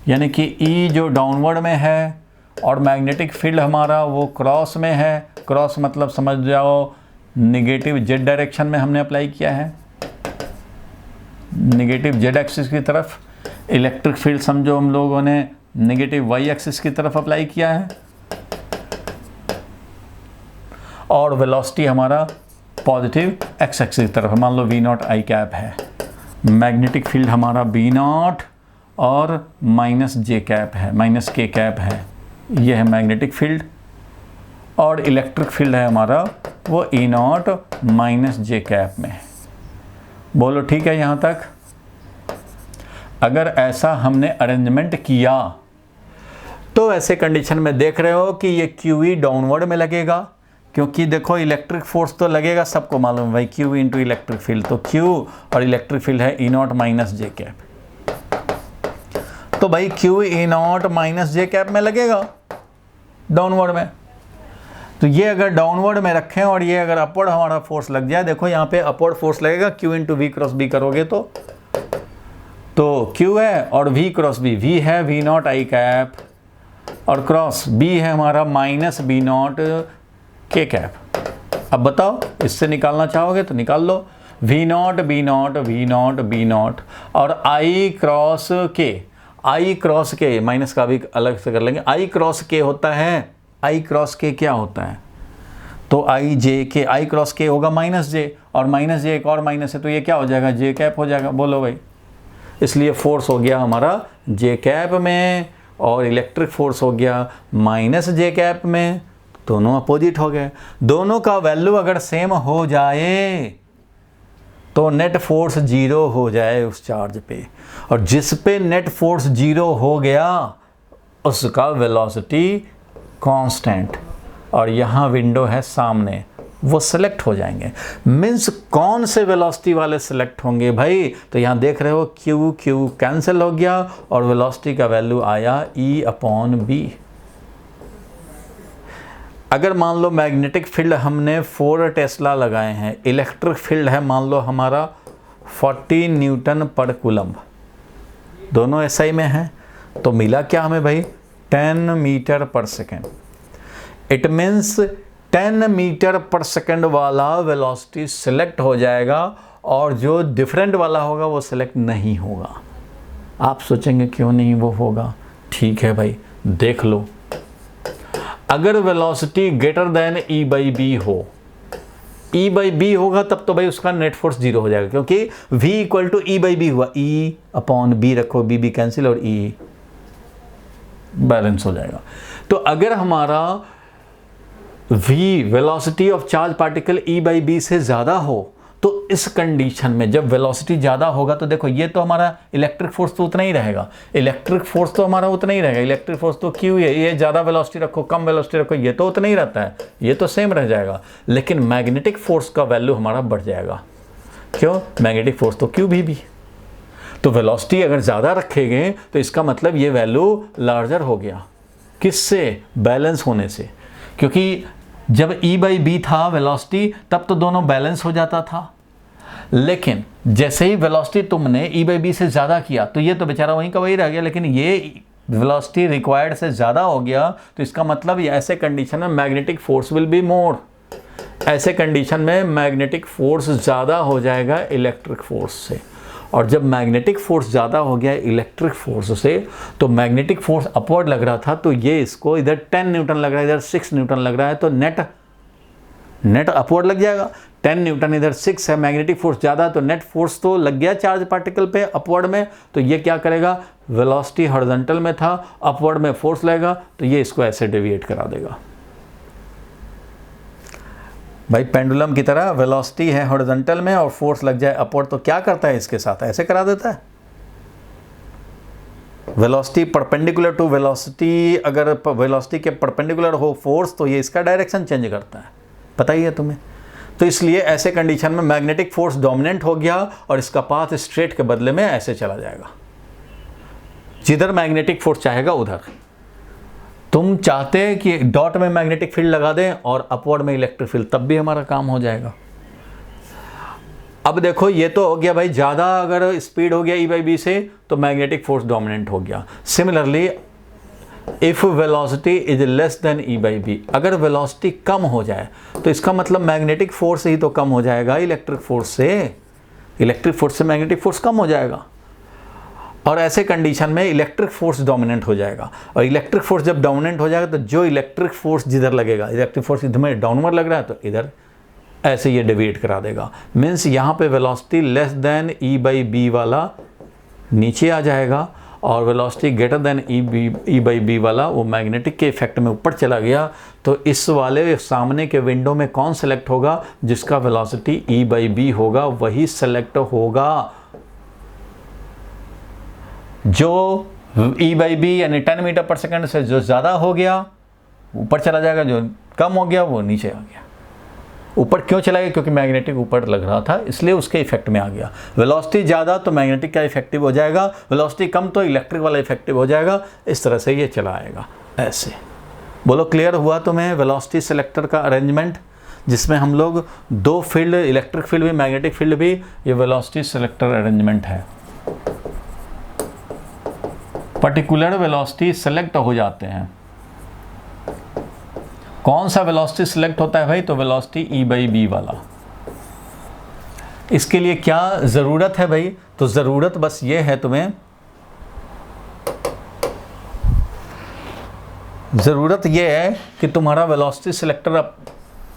यानी कि E जो डाउनवर्ड में है और मैग्नेटिक फील्ड हमारा वो क्रॉस में है। क्रॉस मतलब समझ जाओ निगेटिव Z डायरेक्शन में हमने अप्लाई किया है, निगेटिव Z एक्सिस की तरफ। इलेक्ट्रिक फील्ड समझो हम लोगों ने निगेटिव Y एक्सिस की तरफ अप्लाई किया है, और वेलोसिटी हमारा पॉजिटिव X एक्सिस की तरफ, मान लो V0 I कैप है। मैग्नेटिक फील्ड हमारा B0 और माइनस J कैप है, माइनस K कैप है, ये है मैग्नेटिक फील्ड। और इलेक्ट्रिक फील्ड है हमारा वो E0 माइनस J कैप में। बोलो ठीक है यहाँ तक? अगर ऐसा हमने अरेंजमेंट किया तो ऐसे कंडीशन में देख रहे हो कि ये QE डाउनवर्ड में लगेगा, क्योंकि देखो इलेक्ट्रिक फोर्स तो लगेगा, सबको मालूम है भाई, Q इंटू इलेक्ट्रिक फील्ड, तो Q और इलेक्ट्रिक फील्ड है E0 माइनस J कैप, तो भाई Q E0 minus J cap में लगेगा डाउनवर्ड में। तो ये अगर डाउनवर्ड में रखें और ये अगर अपवर्ड हमारा फोर्स लग जाए, देखो यहाँ पे अपवर्ड फोर्स लगेगा, Q into V cross B करोगे तो Q है और V क्रॉस B, V है V0 I कैप और क्रॉस B है हमारा माइनस B0 K कैप। अब बताओ इससे निकालना चाहोगे तो निकाल लो, V0 B0 V0 B0 और I क्रॉस K माइनस का भी अलग से कर लेंगे। I क्रॉस K होता है, I क्रॉस K क्या होता है? तो I क्रॉस K होगा माइनस J, और माइनस J एक और माइनस है, तो ये क्या हो जाएगा? J कैप हो जाएगा। बोलो भाई, इसलिए फोर्स हो गया हमारा J कैप में और इलेक्ट्रिक फोर्स हो गया माइनस J कैप में, दोनों अपोजिट हो गए। दोनों का वैल्यू अगर सेम हो जाए तो नेट फोर्स 0 हो जाए उस चार्ज पे, और जिस पे नेट फोर्स 0 हो गया उसका वेलोसिटी कांस्टेंट। और यहाँ विंडो है सामने, वो सेलेक्ट हो जाएंगे। मीन्स कौन से वेलोसिटी वाले सेलेक्ट होंगे भाई? तो यहाँ देख रहे हो क्यू क्यू कैंसिल हो गया और वेलोसिटी का वैल्यू आया E/B। अगर मान लो मैग्नेटिक फील्ड हमने 4 टेस्ला लगाए हैं, इलेक्ट्रिक फील्ड है मान लो हमारा 40 न्यूटन पर कूलम्ब, दोनों SI में हैं, तो मिला क्या हमें भाई? 10 मीटर पर सेकेंड। इट मीन्स 10 मीटर पर सेकेंड वाला वेलोसिटी सिलेक्ट हो जाएगा और जो डिफरेंट वाला होगा वो सिलेक्ट नहीं होगा। आप सोचेंगे क्यों नहीं वो होगा? ठीक है भाई, देख लो, अगर वेलोसिटी ग्रेटर देन E/B हो, E/B होगा तब तो भाई उसका नेट फोर्स 0 हो जाएगा, क्योंकि V = E/B हुआ, E/B रखो, B कैंसिल और E बैलेंस हो जाएगा। तो अगर हमारा V velocity of charge particle E/B से ज़्यादा हो, तो इस कंडीशन में जब वेलोसिटी ज़्यादा होगा तो देखो ये तो हमारा इलेक्ट्रिक फोर्स तो उतना ही रहेगा, इलेक्ट्रिक फोर्स तो हमारा उतना ही रहेगा, इलेक्ट्रिक फोर्स तो Q है, ये ज़्यादा वेलोसिटी रखो कम वेलोसिटी रखो ये तो उतना ही रहता है, ये तो सेम रह जाएगा। लेकिन मैग्नेटिक फोर्स का वैल्यू हमारा बढ़ जाएगा। क्यों? मैग्नेटिक फोर्स तो QV। तो वेलोसिटी अगर ज़्यादा रखेंगे तो इसका मतलब ये वैल्यू लार्जर हो गया। किससे? बैलेंस होने से। क्योंकि जब E/B था वेलोसिटी तब तो दोनों बैलेंस हो जाता था, लेकिन जैसे ही वेलोसिटी तुमने E/B से ज़्यादा किया तो ये तो बेचारा वहीं का वही रह गया, लेकिन ये वेलोसिटी रिक्वायर्ड से ज़्यादा हो गया, तो इसका मतलब ये ऐसे कंडीशन में magnetic force will be more. ऐसे कंडीशन में मैग्नेटिक फोर्स ज़्यादा हो जाएगा इलेक्ट्रिक फोर्स से, और जब मैग्नेटिक फोर्स ज़्यादा हो गया इलेक्ट्रिक फोर्स से, तो मैग्नेटिक फोर्स अपवर्ड लग रहा था, तो ये इसको इधर 10 न्यूटन लग रहा है, इधर 6 न्यूटन लग रहा है, तो नेट अपवर्ड लग जाएगा। 10 न्यूटन इधर 6 है, मैग्नेटिक फोर्स ज़्यादा, तो नेट फोर्स तो लग गया चार्ज पार्टिकल पे अपवर्ड में, तो ये क्या करेगा? वेलोसिटी हॉरिजॉन्टल में था, अपवर्ड में फोर्स लगेगा, तो ये इसको ऐसे डेविएट करा देगा। भाई पेंडुलम की तरह वेलोसिटी है हॉरिजॉन्टल में और फोर्स लग जाए अपवर्ड, तो क्या करता है इसके साथ? ऐसे करा देता है। वेलोसिटी परपेंडिकुलर टू वेलोसिटी, अगर वेलोसिटी के परपेंडिकुलर हो फोर्स तो ये इसका डायरेक्शन चेंज करता है, पता ही है तुम्हें। तो इसलिए ऐसे कंडीशन में मैग्नेटिक फोर्स डोमिनेंट हो गया और इसका पाथ स्ट्रेट के बदले में ऐसे चला जाएगा, जिधर मैग्नेटिक फोर्स चाहेगा उधर। तुम चाहते हैं कि डॉट में मैग्नेटिक फील्ड लगा दें और अपवर्ड में इलेक्ट्रिक फील्ड, तब भी हमारा काम हो जाएगा। अब देखो ये तो हो गया भाई, ज़्यादा अगर स्पीड हो गया E/B से तो मैग्नेटिक फोर्स डोमिनेंट हो गया। Similarly if velocity is less than E/B, अगर वेलोसिटी कम हो जाए तो इसका मतलब मैग्नेटिक फोर्स ही तो कम हो जाएगा इलेक्ट्रिक फोर्स से, इलेक्ट्रिक फोर्स से मैग्नेटिक फोर्स कम हो जाएगा, और ऐसे कंडीशन में इलेक्ट्रिक फोर्स डोमिनेंट हो जाएगा। और इलेक्ट्रिक फोर्स जब डोमिनेंट हो जाएगा तो जो इलेक्ट्रिक फोर्स जिधर लगेगा, इलेक्ट्रिक फोर्स इधर में डाउनवर्ड लग रहा है तो इधर ऐसे ये डिवाइड करा देगा। मीन्स यहाँ पे वेलोसिटी लेस देन E/B वाला नीचे आ जाएगा और वेलोसिटी ग्रेटर देन E/B वाला वो मैग्नेटिक के इफेक्ट में ऊपर चला गया। तो इस वाले सामने के विंडो में कौन सेलेक्ट होगा? जिसका वेलोसिटी E/B होगा वही सेलेक्ट होगा। जो E/B यानी 10 मीटर पर सेकंड से जो ज़्यादा हो गया ऊपर चला जाएगा, जो कम हो गया वो नीचे आ गया। ऊपर क्यों चला गया? क्योंकि मैग्नेटिक ऊपर लग रहा था इसलिए उसके इफेक्ट में आ गया। वेलोसिटी ज़्यादा तो मैग्नेटिक का इफेक्टिव हो जाएगा, वेलोसिटी कम तो इलेक्ट्रिक वाला इफेक्टिव हो जाएगा। इस तरह से ये चला आएगा ऐसे। बोलो क्लियर हुआ तुम्हें वेलोसिटी सेलेक्टर का अरेंजमेंट, जिसमें हम लोग दो फील्ड, इलेक्ट्रिक फील्ड भी मैग्नेटिक फील्ड भी, ये वेलोसिटी सेलेक्टर अरेंजमेंट है। पर्टिकुलर वेलोसिटी सेलेक्ट हो जाते हैं। कौन सा वेलोसिटी सिलेक्ट होता है भाई? तो वेलोसिटी E/B वाला। इसके लिए क्या ज़रूरत है भाई? तो ज़रूरत बस ये है तुम्हें, ज़रूरत ये है कि तुम्हारा वेलोसिटी सिलेक्टर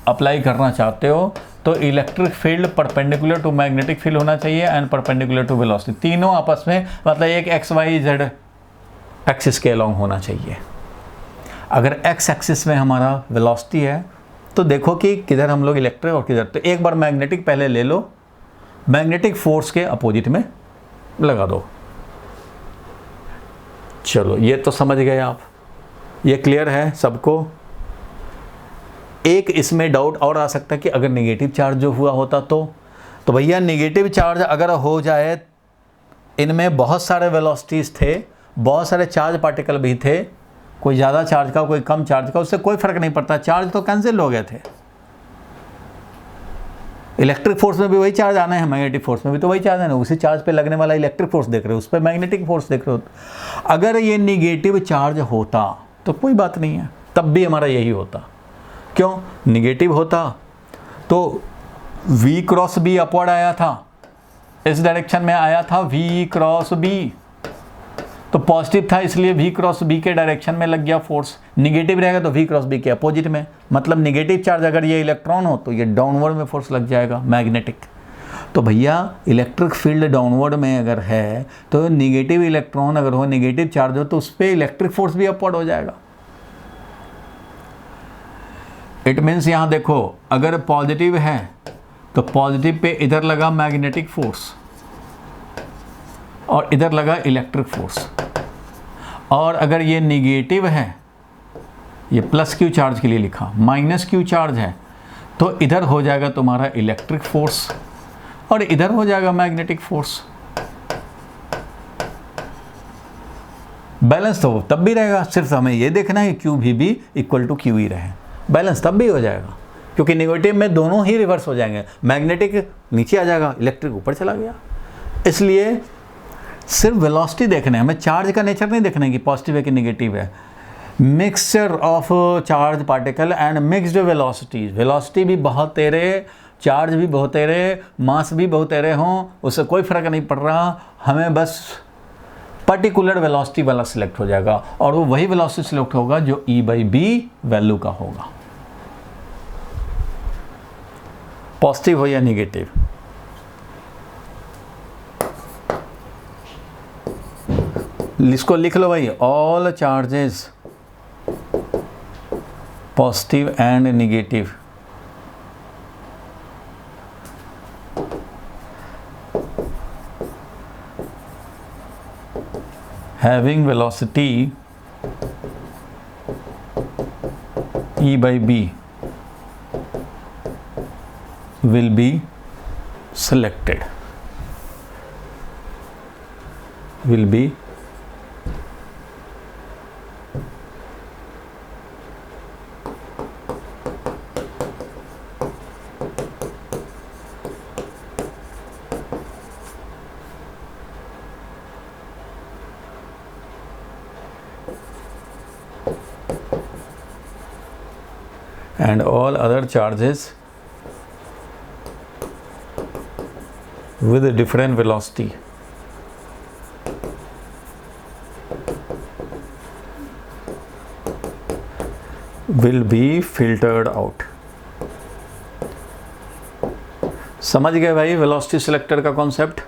अप्लाई करना चाहते हो तो electric field perpendicular to magnetic field होना चाहिए एंड परपेंडिकुलर टू वेलोसिटी, तीनों आपस में, मतलब एक XYZ एक्सिस के अलोंग होना चाहिए। अगर X एक्सिस में हमारा वेलोसिटी है तो देखो कि किधर हम लोग इलेक्ट्रिक और किधर, तो एक बार मैग्नेटिक पहले ले लो, मैग्नेटिक फोर्स के अपोजिट में लगा दो। चलो ये तो समझ गए आप, ये क्लियर है सबको। एक इसमें डाउट और आ सकता है कि अगर नेगेटिव चार्ज जो हुआ होता तो भैया नेगेटिव चार्ज अगर हो जाए, इनमें बहुत सारे वेलोसिटीज़ थे, बहुत सारे चार्ज पार्टिकल भी थे, कोई ज़्यादा चार्ज का कोई कम चार्ज का, उससे कोई फ़र्क नहीं पड़ता, चार्ज तो कैंसिल हो गए थे। इलेक्ट्रिक फोर्स में भी वही चार्ज आना है, मैग्नेटिक फोर्स में भी तो वही चार्ज है ना, उसी चार्ज पे लगने वाला इलेक्ट्रिक फोर्स देख रहे हो, उस पर मैग्नेटिक फोर्स देख रहे हो। अगर ये निगेटिव चार्ज होता तो कोई बात नहीं है, तब भी हमारा यही होता। क्यों? निगेटिव होता तो V क्रॉस B अपवर्ड आया था, इस डायरेक्शन में आया था V क्रॉस B, तो पॉजिटिव था इसलिए V क्रॉस B के डायरेक्शन में लग गया फोर्स। निगेटिव रहेगा तो V क्रॉस B के अपोजिट में, मतलब निगेटिव चार्ज अगर ये इलेक्ट्रॉन हो तो ये डाउनवर्ड में फोर्स लग जाएगा, मैग्नेटिक। तो भैया इलेक्ट्रिक फील्ड डाउनवर्ड में अगर है तो निगेटिव इलेक्ट्रॉन अगर हो, नेगेटिव चार्ज हो, तो उस पर इलेक्ट्रिक फोर्स भी अपवर्ड हो जाएगा। इट मीन्स यहाँ देखो, अगर पॉजिटिव है तो पॉजिटिव पे इधर लगा मैग्नेटिक फोर्स और इधर लगा इलेक्ट्रिक फोर्स, और अगर ये निगेटिव है, ये प्लस क्यू चार्ज के लिए लिखा, माइनस क्यू चार्ज है, तो इधर हो जाएगा तुम्हारा इलेक्ट्रिक फोर्स और इधर हो जाएगा मैग्नेटिक फोर्स। बैलेंस तो तब भी रहेगा, सिर्फ हमें ये देखना है क्यू भी इक्वल टू क्यू ही रहे, बैलेंस तब भी हो जाएगा, क्योंकि नेगेटिव में दोनों ही रिवर्स हो जाएंगे, मैग्नेटिक नीचे आ जाएगा, इलेक्ट्रिक ऊपर चला गया। इसलिए सिर्फ वेलोसिटी देखना है, हमें चार्ज का नेचर नहीं देखना है कि पॉजिटिव है कि नेगेटिव है। Mixture of charge particle and mixed velocities, velocity भी बहुत तेरे, चार्ज भी बहुत तेरे, मास भी बहुत तेरे हों, उससे कोई फर्क नहीं पड़ रहा, हमें बस पर्टिकुलर वेलोसिटी वाला सिलेक्ट हो जाएगा, और वो वही वेलोसिटी सिलेक्ट होगा जो E/B वैल्यू का होगा, पॉजिटिव हो या नेगेटिव। इसको लिख लो भाई, all charges positive and negative having velocity E/B will be selected, will be and all other charges with a different velocity will be filtered out। समझ गए भाई वेलोसिटी सिलेक्टर का कॉन्सेप्ट,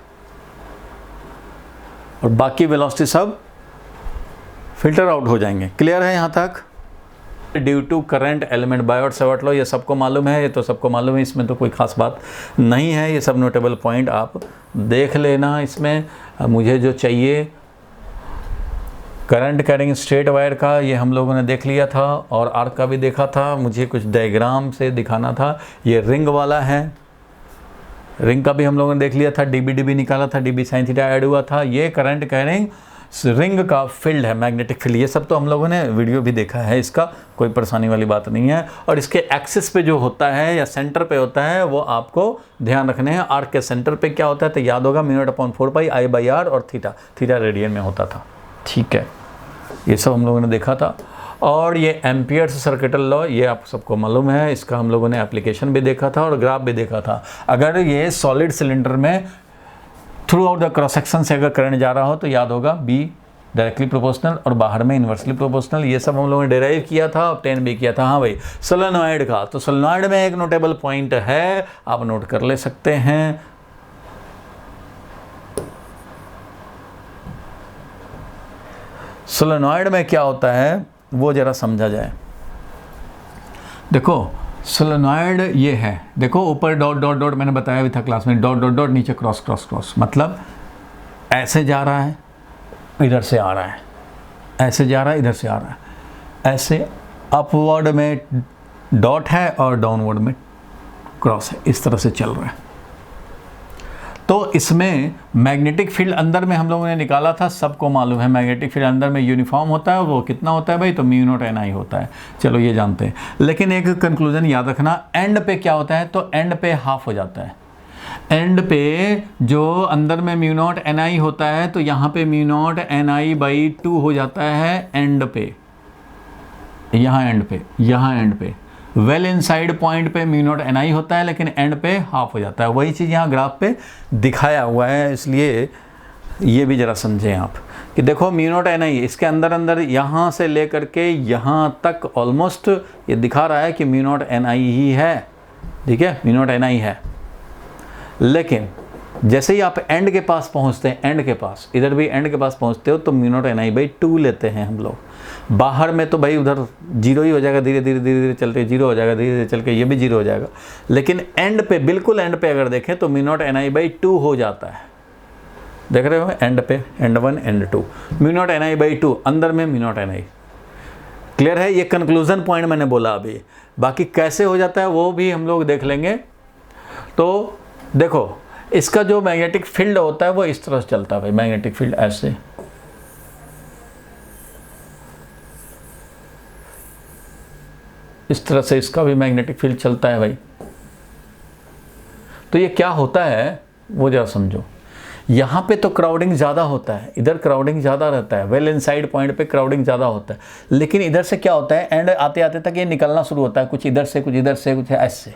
और बाकी वेलोसिटी सब फिल्टर आउट हो जाएंगे। Clear है यहाँ तक? Due to current element, Biot Savart law, ये सबको मालूम है, ये तो सबको मालूम है, इसमें तो कोई खास बात नहीं है, ये सब नोटेबल पॉइंट आप देख लेना। इसमें मुझे जो चाहिए करंट कैरिंग स्ट्रेट वायर का, ये हम लोगों ने देख लिया था, और आर्क का भी देखा था, मुझे कुछ डायग्राम से दिखाना था। ये रिंग वाला है, रिंग का भी हम लोगों ने देख लिया था, डीबी निकाला था, डीबी साइन थीटा ऐड हुआ था। ये करंट कैरिंग रिंग का फील्ड है, मैग्नेटिक फील्ड, ये सब तो हम लोगों ने वीडियो भी देखा है, इसका कोई परेशानी वाली बात नहीं है। और इसके एक्सिस पे जो होता है या सेंटर पे होता है वो आपको ध्यान रखने हैं। आर्क के सेंटर पे क्या होता है तो याद होगा, μ/4πI/r, और थीटा रेडियन में होता था। ठीक है, ये सब हम लोगों ने देखा था। और ये एम्पियर्स सर्किटल लॉ, ये आप सबको मालूम है, इसका हम लोगों ने एप्लीकेशन भी देखा था और ग्राफ भी देखा था। अगर ये सॉलिड सिलेंडर में through out the cross section से अगर करंट जा रहा हो तो याद होगा B डायरेक्टली प्रोपोर्शनल और बाहर में इन्वर्सली प्रोपोर्शनल। ये सब हम लोगों ने डिराइव किया था, ऑब्टेन भी किया था। हाँ भाई, सोलेनॉइड का, तो सोलेनॉइड में एक नोटेबल पॉइंट है, आप नोट कर ले सकते हैं। सोलेनॉइड में क्या होता है वो जरा समझा जाए। देखो सोलेनॉइड ये है, देखो ऊपर डॉट डॉट डॉट, मैंने बताया भी था क्लास में, डॉट डॉट डॉट, नीचे क्रॉस क्रॉस क्रॉस, मतलब ऐसे जा रहा है, इधर से आ रहा है, ऐसे जा रहा है, इधर से आ रहा है, ऐसे अपवर्ड में डॉट है और डाउनवर्ड में क्रॉस है, इस तरह से चल रहा है। तो इसमें मैग्नेटिक फील्ड अंदर में हम लोगों ने निकाला था, सबको मालूम है मैग्नेटिक फील्ड अंदर में यूनिफॉर्म होता है, वो कितना होता है भाई, तो म्यू नॉट NI होता है। चलो ये जानते हैं, लेकिन एक कंक्लूजन याद रखना, एंड पे क्या होता है, तो एंड पे हाफ हो जाता है। एंड पे जो अंदर में म्यू नॉट NI होता है, तो यहाँ पे म्यू नॉट NI/2 हो जाता है एंड पे, यहाँ एंड पे वेल इनसाइड पॉइंट पे म्यू नॉट NI होता है, लेकिन एंड पे हाफ हो जाता है। वही चीज़ यहाँ ग्राफ पे दिखाया हुआ है, इसलिए ये भी ज़रा समझें आप कि देखो म्यू नॉट NI इसके अंदर यहाँ से लेकर के यहाँ तक ऑलमोस्ट ये दिखा रहा है कि म्यू नॉट NI ही है, ठीक है, म्यू नॉट NI है। लेकिन जैसे ही आप एंड के पास पहुँचते हैं, एंड के पास, इधर भी एंड के पास पहुँचते हो, तो म्यू नॉट NI/2 लेते हैं हम लोग। बाहर में तो भाई उधर जीरो ही हो जाएगा, धीरे धीरे चलते जीरो हो जाएगा, धीरे धीरे चल के ये भी जीरो हो जाएगा। लेकिन एंड पे, बिल्कुल एंड पे अगर देखें तो म्यू नॉट NI/2 हो जाता है। देख रहे हो एंड पे, and 1 and 2, mu naught NI/2, अंदर में म्यू नॉट NI। क्लियर है, ये कंक्लूजन पॉइंट मैंने बोला अभी। बाकी कैसे हो जाता है वो भी हम लोग देख लेंगे। तो देखो इसका जो मैग्नेटिक फील्ड होता है वो इस तरह से चलता है भाई, मैग्नेटिक फील्ड ऐसे, इस तरह से इसका भी मैग्नेटिक फील्ड चलता है भाई। तो ये क्या होता है वो जरा समझो। यहाँ पे तो क्राउडिंग ज़्यादा होता है, इधर क्राउडिंग ज़्यादा रहता है, वेल इनसाइड पॉइंट पे क्राउडिंग ज़्यादा होता है। लेकिन इधर से क्या होता है, एंड आते आते तक ये निकलना शुरू होता है, कुछ इधर से कुछ इधर से कुछ ऐसे।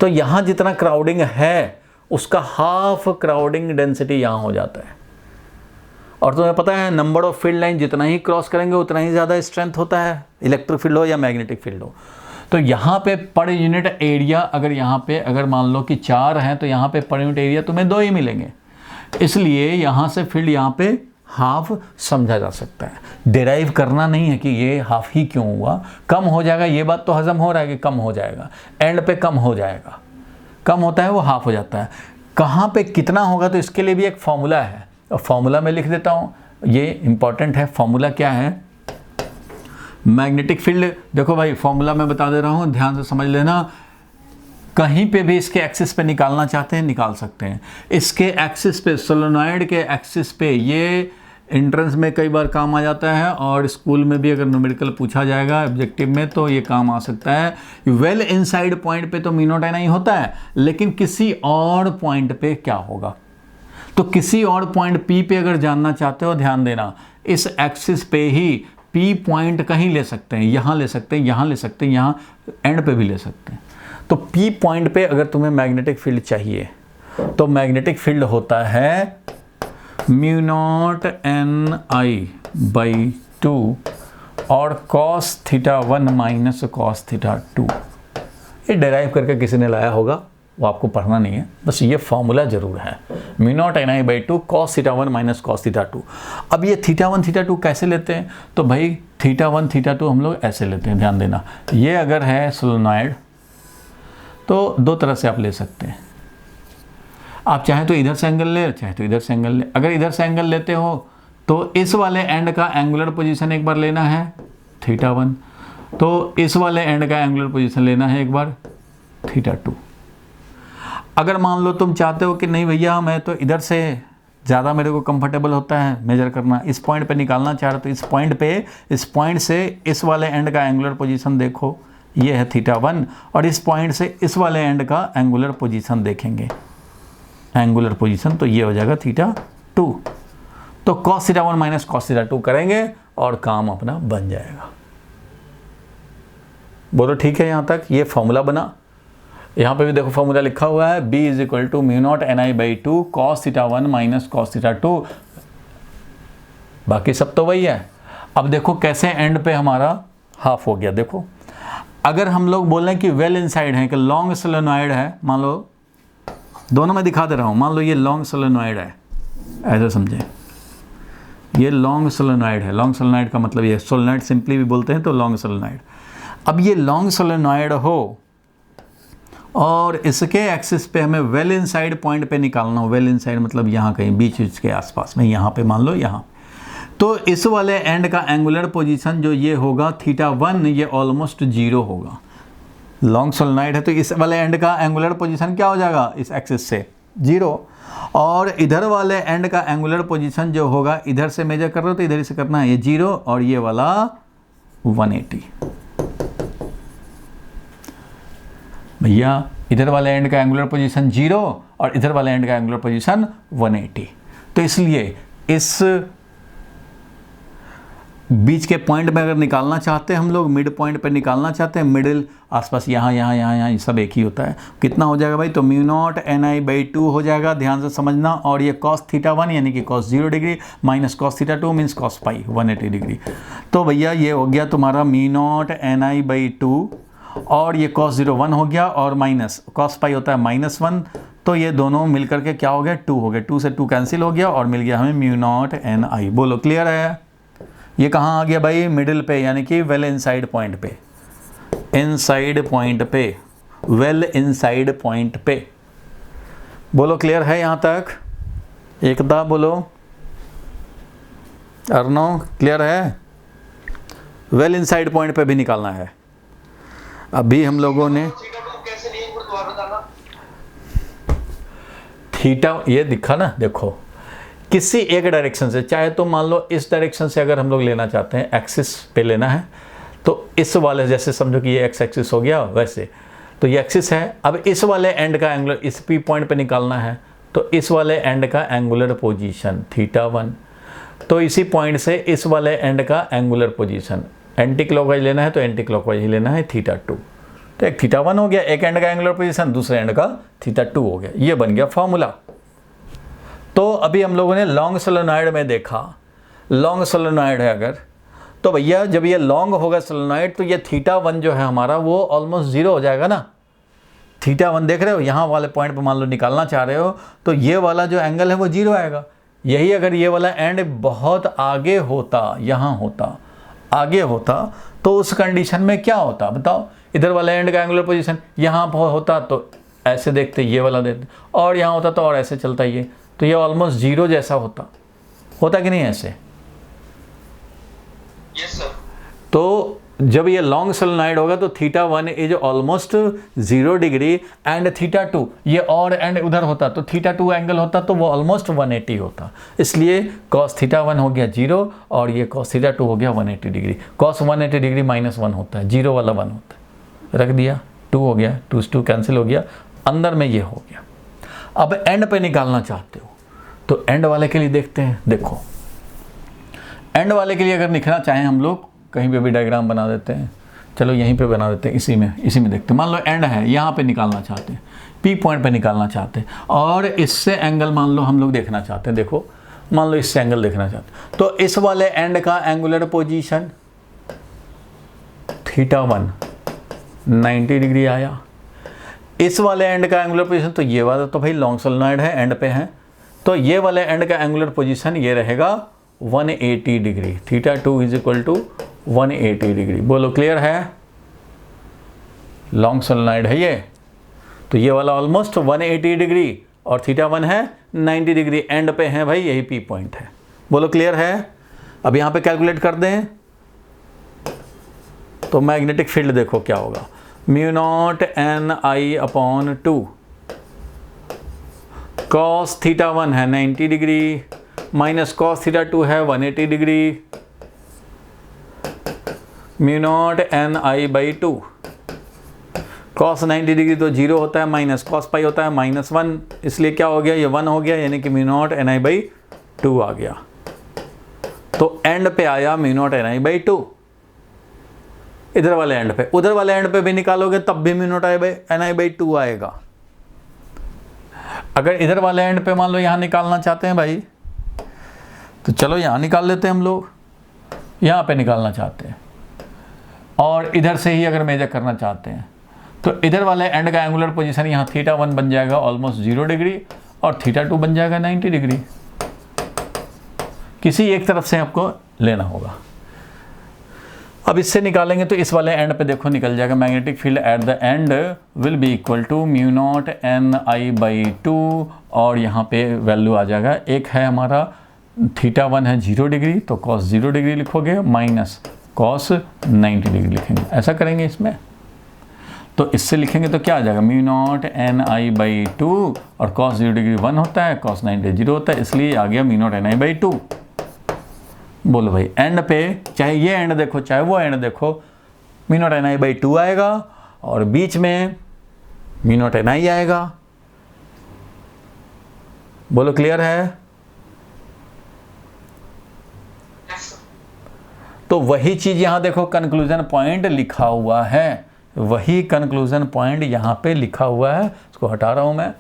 तो यहाँ जितना क्राउडिंग है उसका हाफ क्राउडिंग डेंसिटी यहाँ हो जाता है। और तुम्हें पता है नंबर ऑफ फील्ड लाइन जितना ही क्रॉस करेंगे उतना ही ज़्यादा स्ट्रेंथ होता है, इलेक्ट्रिक फील्ड हो या मैग्नेटिक फील्ड हो। तो यहाँ पे पर यूनिट एरिया, अगर यहाँ पे अगर मान लो कि 4 हैं तो यहाँ पे पर यूनिट एरिया तुम्हें 2 ही मिलेंगे। इसलिए यहाँ से फील्ड यहाँ पे हाफ समझा जा सकता है। डिराइव करना नहीं है कि ये हाफ ही क्यों हुआ, कम हो जाएगा, ये बात तो हजम हो रहा है कि कम हो जाएगा, एंड पे कम हो जाएगा, कम होता है वो हाफ हो जाता है। कहाँ पे कितना होगा तो इसके लिए भी एक फॉर्मूला है, और फॉर्मूला मैं लिख देता हूँ, ये इंपॉर्टेंट है। फॉर्मूला क्या है, मैग्नेटिक फील्ड, देखो भाई फॉर्मूला मैं बता दे रहा हूँ, ध्यान से समझ लेना। कहीं पे भी इसके एक्सिस पे निकालना चाहते हैं निकाल सकते हैं। इसके एक्सिस पे, सोलेनॉइड के एक्सिस पे, ये एंट्रेंस में कई बार काम आ जाता है, और स्कूल में भी अगर न्यूमेरिकल पूछा जाएगा ऑब्जेक्टिव में तो ये काम आ सकता है। वेल इनसाइड पॉइंट पे तो म्यू नॉट NI होता है, लेकिन किसी और पॉइंट पे क्या होगा, तो किसी और पॉइंट P पे अगर जानना चाहते हो, ध्यान देना, इस एक्सिस पे ही P पॉइंट कहीं ले सकते हैं, यहाँ ले सकते हैं, यहाँ ले सकते हैं, यहाँ एंड पे भी ले सकते हैं। तो P पॉइंट पे अगर तुम्हें मैग्नेटिक फील्ड चाहिए तो मैग्नेटिक फील्ड होता है म्यू नॉट NI/2 और cos θ1 माइनस cos θ2। ये डेराइव करके किसी ने लाया होगा, वो आपको पढ़ना नहीं है, बस ये फॉर्मूला जरूर है, mu naught NI/2 cos θ1 minus cos θ2। अब ये θ1 θ2 कैसे लेते हैं, तो भाई θ1 θ2 हम लोग ऐसे लेते हैं, ध्यान देना। ये अगर है सोलेनॉइड तो 2 तरह से आप ले सकते हैं, आप चाहे तो इधर से एंगल ले, चाहे तो इधर से एंगल ले। अगर इधर से एंगल लेते हो तो इस वाले एंड का एंगुलर पोजीशन एक बार लेना है θ1, तो इस वाले एंड का एंगुलर पोजीशन लेना है एक बार θ2। अगर मान लो तुम चाहते हो कि नहीं भैया मैं तो इधर से ज़्यादा मेरे को कंफर्टेबल होता है मेजर करना, इस पॉइंट पे निकालना चाह रहे, तो इस पॉइंट पे, इस पॉइंट से इस वाले एंड का एंगुलर पोजीशन देखो, ये है θ1, और इस पॉइंट से इस वाले एंड का एंगुलर पोजीशन देखेंगे, एंगुलर पोजीशन, तो ये हो जाएगा θ2। तो cos θ1 माइनस cos θ2 करेंगे और काम अपना बन जाएगा। बोलो ठीक है, यहाँ तक ये फॉर्मूला बना। यहाँ पे भी देखो फॉर्मूला लिखा हुआ है, B = mu naught NI/2 cos θ1 minus cos θ2। बाकी सब तो वही है। अब देखो कैसे एंड पे हमारा हाफ हो गया। देखो अगर हम लोग बोल रहे हैं कि वेल इनसाइड है, कि लॉन्ग सोलेनॉइड है, मान लो दोनों में दिखा दे रहा हूँ, मान लो ये लॉन्ग सोलेनॉइड है, ऐसे समझें, ये लॉन्ग सोलेनॉइड है। लॉन्ग सोलेनॉइड का मतलब ये सोलेनॉइड सिंपली भी बोलते हैं, तो लॉन्ग सोलेनॉइड। अब ये लॉन्ग सोलेनॉइड हो और इसके एक्सिस पे हमें वेल इनसाइड पॉइंट पे निकालना हो, वेल इनसाइड मतलब यहाँ कहीं बीच के आसपास में, यहाँ पे मान लो यहाँ, तो इस वाले एंड का एंगुलर पोजीशन जो ये होगा θ1, ये ऑलमोस्ट 0 होगा। लॉन्ग सोलेनॉइड है तो इस वाले एंड का एंगुलर पोजीशन क्या हो जाएगा इस एक्सिस से 0, और इधर वाले एंड का एंगुलर पोजीशन जो होगा, इधर से मेजर कर रहे हो तो इधर से करना है, ये 0 और ये वाला 180। भैया इधर वाले एंड का एंगुलर पोजीशन 0 और इधर वाले एंड का एंगुलर पोजीशन 180, तो इसलिए इस बीच के पॉइंट में अगर निकालना चाहते हैं हम लोग, मिड पॉइंट पे निकालना चाहते हैं, मिडिल आसपास यहाँ ये सब एक ही होता है, कितना हो जाएगा भाई, तो म्यू नॉट ni/2 हो जाएगा, ध्यान से समझना। और ये cos θ1 यानी कि cos 0 degree minus cos θ2 means cos pi 180 degree. तो भैया ये हो गया तुम्हारा म्यू नॉट ni/2 और ये cos 0 1 हो गया और माइनस cos पाई होता है -1, तो ये दोनों मिलकर के क्या हो गया 2 हो गया, 2 से 2 कैंसिल हो गया और मिल गया हमें म्यू नॉट ni। बोलो क्लियर है? ये कहाँ आ गया भाई, मिडिल पे, यानी कि वेल इनसाइड पॉइंट पे, इनसाइड पॉइंट पे, वेल इनसाइड पॉइंट पे। बोलो क्लियर है यहाँ तक? एकता बोलो, अर्नो क्लियर है? वेल इनसाइड पॉइंट पे भी निकालना है। अभी हम लोगों ने थीटा ये दिखा ना, देखो किसी एक डायरेक्शन से, चाहे तो मान लो इस डायरेक्शन से अगर हम लोग लेना चाहते हैं, एक्सिस पे लेना है, तो इस वाले जैसे समझो कि ये एक्स एक्सिस हो गया वैसे, तो ये एक्सिस है। अब इस वाले एंड का एंगुलर, इस पी पॉइंट पे निकालना है, तो इस वाले एंड का एंगुलर पोजीशन θ1, तो इसी पॉइंट से इस वाले एंड का एंगुलर पोजीशन एंटी क्लॉकवाइज लेना है तो एंटी क्लॉकवाइज ही लेना है θ2। तो एक θ1 हो गया, एक एंड का एंगुलर पोजीशन, दूसरे एंड का θ2 हो गया, ये बन गया फॉर्मूला। तो अभी हम लोगों ने लॉन्ग सोलेनॉइड में देखा, लॉन्ग सोलेनॉइड है अगर, तो भैया जब ये लॉन्ग होगा सोलेनॉइड तो ये θ1 जो है हमारा वो ऑलमोस्ट 0 हो जाएगा ना। θ1 देख रहे हो, यहाँ वाले पॉइंट पर मान लो निकालना चाह रहे हो तो ये वाला जो एंगल है वो 0 आएगा। यही अगर ये वाला एंड बहुत आगे होता, यहाँ होता, आगे होता, तो उस कंडीशन में क्या होता बताओ? इधर वाले एंड का एंगुलर पोजीशन यहाँ होता तो ऐसे देखते, ये वाला देखते, और यहाँ होता तो और ऐसे चलता ये, तो ये ऑलमोस्ट 0 जैसा होता कि नहीं ऐसे? Yes sir. तो जब ये लॉन्ग सोलेनॉइड होगा तो θ1 इज ऑलमोस्ट 0 डिग्री एंड θ2 ये और एंड उधर होता तो θ2 एंगल होता तो वो ऑलमोस्ट 180 होता। इसलिए cos θ1 हो गया 0 और ये cos θ2 हो गया 180 डिग्री। cos 180 डिग्री -1 होता है, 0 वाला 1 होता है, रख दिया, 2 हो गया, 2 से 2 कैंसिल हो गया, अंदर में ये हो गया। अब एंड पे निकालना चाहते हो तो एंड वाले के लिए देखते हैं। देखो एंड वाले के लिए अगर लिखना चाहें हम लोग, कहीं पे भी डायग्राम बना देते हैं, चलो यहीं पे बना देते हैं, इसी में देखते हैं। मान लो एंड है, यहाँ पे निकालना चाहते हैं, पी पॉइंट पे निकालना चाहते हैं, और इससे एंगल मान लो हम लोग देखना चाहते हैं। देखो मान लो इससे एंगल देखना चाहते हैं, तो इस वाले एंड का एंगुलर पोजीशन θ1 90 डिग्री आया। इस वाले एंड का एंगुलर पोजीशन, तो ये वाला तो भाई लॉन्ग सोलेनॉइड है, एंड पे है, तो ये वाले एंड का एंगुलर पोजीशन ये रहेगा 180 degree. θ2 is equal to 180 degree. बोलो क्लियर है? लॉन्ग सोलेनॉइड है ये, तो ये वाला ऑलमोस्ट 180 डिग्री और θ1 है 90 डिग्री, एंड पे है भाई, यही पी पॉइंट है। बोलो क्लियर है? अब यहाँ पे कैलकुलेट कर दें तो मैग्नेटिक फील्ड देखो क्या होगा, म्यू नॉट ni/2 cos θ1 है 90 डिग्री माइनस cos θ2 है 180 degree, mu naught ni/2 cos 90 degree तो 0 होता है, माइनस cos पाई होता है -1, इसलिए क्या हो गया, ये 1 हो गया, यानी कि म्यू नॉट ni/2 आ गया। तो एंड पे आया म्यू नॉट ni/2, इधर वाले एंड पे, उधर वाले एंड पे भी निकालोगे तब भी म्यू नॉट ni/2 आएगा। अगर इधर वाले एंड पे मान लो यहाँ निकालना चाहते हैं भाई, तो चलो यहाँ निकाल लेते हैं हम लोग, यहाँ पे निकालना चाहते हैं, और इधर से ही अगर मेजर करना चाहते हैं तो इधर वाले एंड का एंगुलर पोजीशन यहाँ θ1 बन जाएगा ऑलमोस्ट 0 डिग्री और θ2 बन जाएगा 90 डिग्री। किसी एक तरफ से आपको लेना होगा। अब इससे निकालेंगे तो इस वाले एंड पे देखो निकल जाएगा, magnetic field at the end will be equal to mu naught ni/2, और यहाँ पे वैल्यू आ जाएगा, एक है हमारा θ1 है 0 डिग्री तो cos 0 डिग्री लिखोगे, माइनस cos 90 डिग्री लिखेंगे, ऐसा करेंगे इसमें। तो इससे लिखेंगे तो क्या आ जाएगा, mu naught N I by to, और cos 0 डिग्री 1 होता है, cos 90 0 होता है, इसलिए आ गया mu naught N I by to. बोलो भाई, एंड पे चाहे ये एंड देखो चाहे वो एंड देखो, mu naught N I by to आएगा, और बीच में म्यू नॉट एन आई आएगा। बोलो क्लियर है? Yes, sir. तो वही चीज यहां देखो कंक्लूजन पॉइंट लिखा हुआ है, वही कंक्लूजन पॉइंट यहां पे लिखा हुआ है। इसको हटा रहा हूं मैं।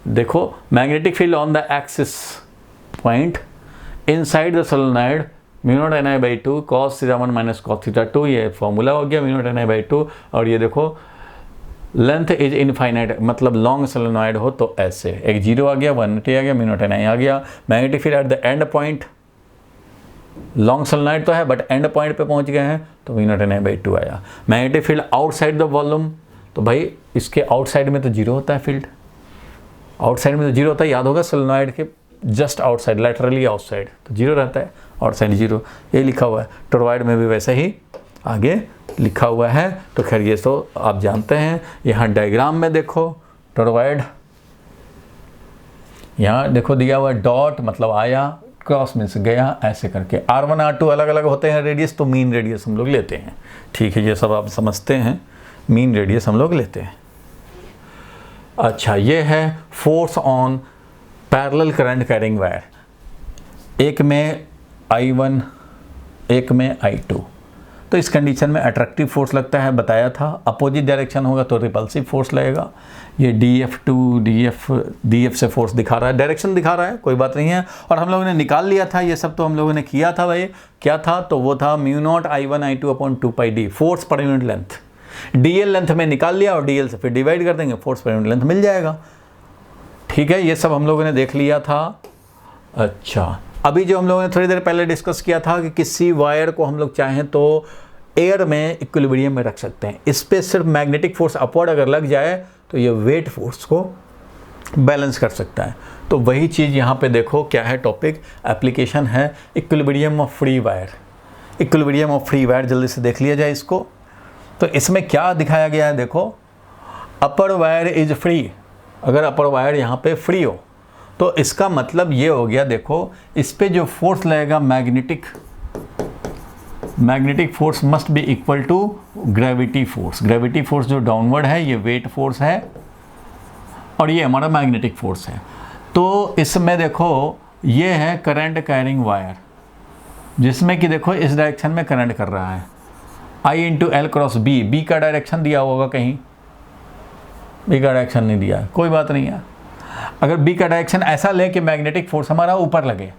देखो, magnetic field on the axis point inside the solenoid mu naught N I by to cos theta 1 minus cos theta 2, ये फॉर्मूला हो गया mu naught N I by to. और ये देखो लेंथ इज इनफाइनाइट, मतलब लॉन्ग सोलेनॉइड हो तो ऐसे, एक 0 आ गया, 180 आ गया, म्यू नॉट एन आई आ गया। Magnetic field at the and point, long solenoid तो है बट एंड पॉइंट पे पहुंच गए हैं तो mu naught N I by two आया। Magnetic field outside the volume, तो भाई इसके आउटसाइड में तो 0 होता है फील्ड, आउटसाइड में तो 0 होता है, याद होगा सोलेनॉइड के जस्ट आउटसाइड, लैटरली आउटसाइड तो 0 रहता है, आउटसाइड 0, ये लिखा हुआ है। टोरॉइड में भी वैसे ही आगे लिखा हुआ है। तो खैर ये तो आप जानते हैं। यहाँ डायग्राम में देखो टोरॉइड, यहाँ देखो दिया हुआ डॉट मतलब आया, क्रॉस में से गया, ऐसे करके R1 R2 अलग अलग होते हैं रेडियस, तो मीन रेडियस हम लोग लेते हैं। ठीक है, ये सब आप समझते हैं, मीन रेडियस हम लोग लेते हैं। अच्छा, ये है force on parallel current carrying wire, एक में I1 एक में I2। तो इस कंडीशन में अट्रैक्टिव फोर्स लगता है, बताया था। अपोजिट डायरेक्शन होगा तो रिपल्सिव फोर्स लगेगा। ये DF से फोर्स दिखा रहा है, डायरेक्शन दिखा रहा है, कोई बात नहीं है। और हम लोगों ने निकाल लिया था, ये सब तो हम लोगों ने किया था भाई। क्या था? तो वो था mu naught I1 I2 upon 2 पाई d, force per unit length. DL length में निकाल लिया और DL से फिर डिवाइड कर देंगे, फोर्स पर यूनिट लेंथ मिल जाएगा। ठीक है, ये सब हम लोगों ने देख लिया था। अच्छा, अभी जो हम लोगों ने थोड़ी देर पहले डिस्कस किया था कि किसी वायर को हम लोग चाहें तो एयर में इक्विलिब्रियम में रख सकते हैं, इस पर सिर्फ मैग्नेटिक फोर्स अपवर्ड अगर लग जाए तो ये वेट फोर्स को बैलेंस कर सकता है। तो वही चीज़ यहाँ पे देखो क्या है, टॉपिक एप्लीकेशन है equilibrium of free wire. Equilibrium of free wire जल्दी से देख लिया जाए इसको। तो इसमें क्या दिखाया गया है, देखो अपर वायर इज फ्री, अगर अपर वायर यहाँ पे फ्री हो तो इसका मतलब ये हो गया, देखो इस पे जो फोर्स लगेगा magnetic force must be equal to gravity force. Gravity force जो डाउनवर्ड है ये वेट फोर्स है और ये हमारा मैग्नेटिक फोर्स है। तो इसमें देखो ये है करंट कैरिंग वायर, जिसमें कि देखो इस डायरेक्शन में करंट कर रहा है, I into L cross B. B का डायरेक्शन दिया होगा कहीं, बी का डायरेक्शन नहीं दिया, कोई बात नहीं है। अगर बी का डायरेक्शन ऐसा ले कि मैग्नेटिक फोर्स हमारा ऊपर लगे,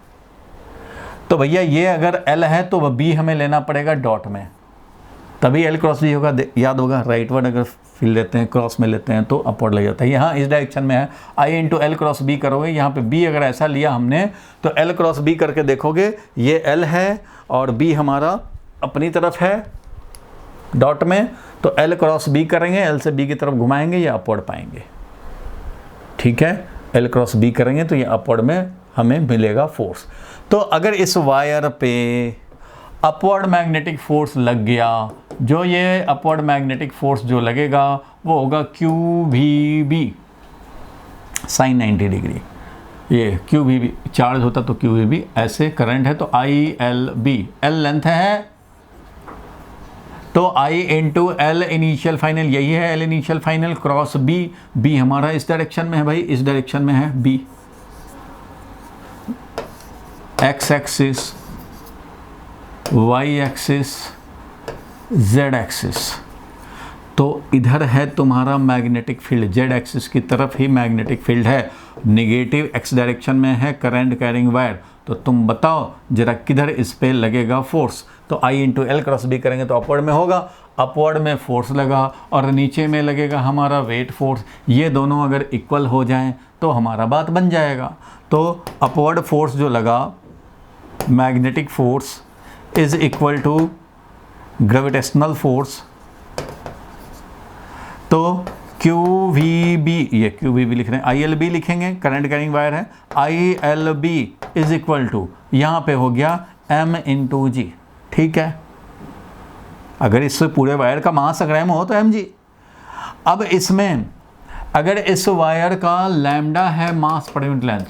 तो भैया ये अगर एल है तो वह बी हमें लेना पड़ेगा डॉट में, तभी एल क्रॉस बी होगा। याद होगा, राइटवर्ड अगर फील लेते हैं क्रॉस में लेते हैं तो अपवर्ड लग जाता है। यहाँ इस डायरेक्शन में है, आई इंटू एल क्रॉस बी करोगे, यहाँ पे बी अगर ऐसा लिया हमने तो एल क्रॉस बी करके देखोगे, ये एल है और बी हमारा अपनी तरफ है डॉट में, तो एल क्रॉस बी करेंगे, एल से बी की तरफ घुमाएंगे, ये अपवर्ड पाएंगे। ठीक है, एल क्रॉस बी करेंगे तो ये अपवर्ड में हमें मिलेगा फोर्स। तो अगर इस वायर पे अपवर्ड मैग्नेटिक फोर्स लग गया, जो ये अपवर्ड मैग्नेटिक फोर्स जो लगेगा वो होगा QVB साइन 90 डिग्री। ये QVB चार्ज होता तो QVB, ऐसे करंट है तो ILB, L लेंथ है तो I into L initial final, यही है L initial final cross B। B हमारा इस डायरेक्शन में है भाई, इस डायरेक्शन में है B, X axis, Y axis, Z axis. तो इधर है तुम्हारा मैग्नेटिक फील्ड, Z एक्सिस की तरफ ही मैग्नेटिक फील्ड है, निगेटिव X डायरेक्शन में है करंट कैरिंग वायर। तो तुम बताओ जरा किधर इस पे लगेगा फोर्स। तो I into L cross B करेंगे तो अपवर्ड में होगा, अपवर्ड में फोर्स लगा और नीचे में लगेगा हमारा वेट फोर्स। ये दोनों अगर इक्वल हो जाएं तो हमारा बात बन जाएगा। तो अपवर्ड फोर्स जो लगा, magnetic force is equal to gravitational force, तो QVB, ये QVB लिख रहे हैं, ILB लिखेंगे, करंट कैरिंग वायर है, ILB इज इक्वल टू, यहाँ पे हो गया M इंटू जी। ठीक है, अगर इस पूरे वायर का मास अगर M हो तो mg। अब इसमें अगर इस वायर का लैम्डा है मास पर यूनिट लेंथ,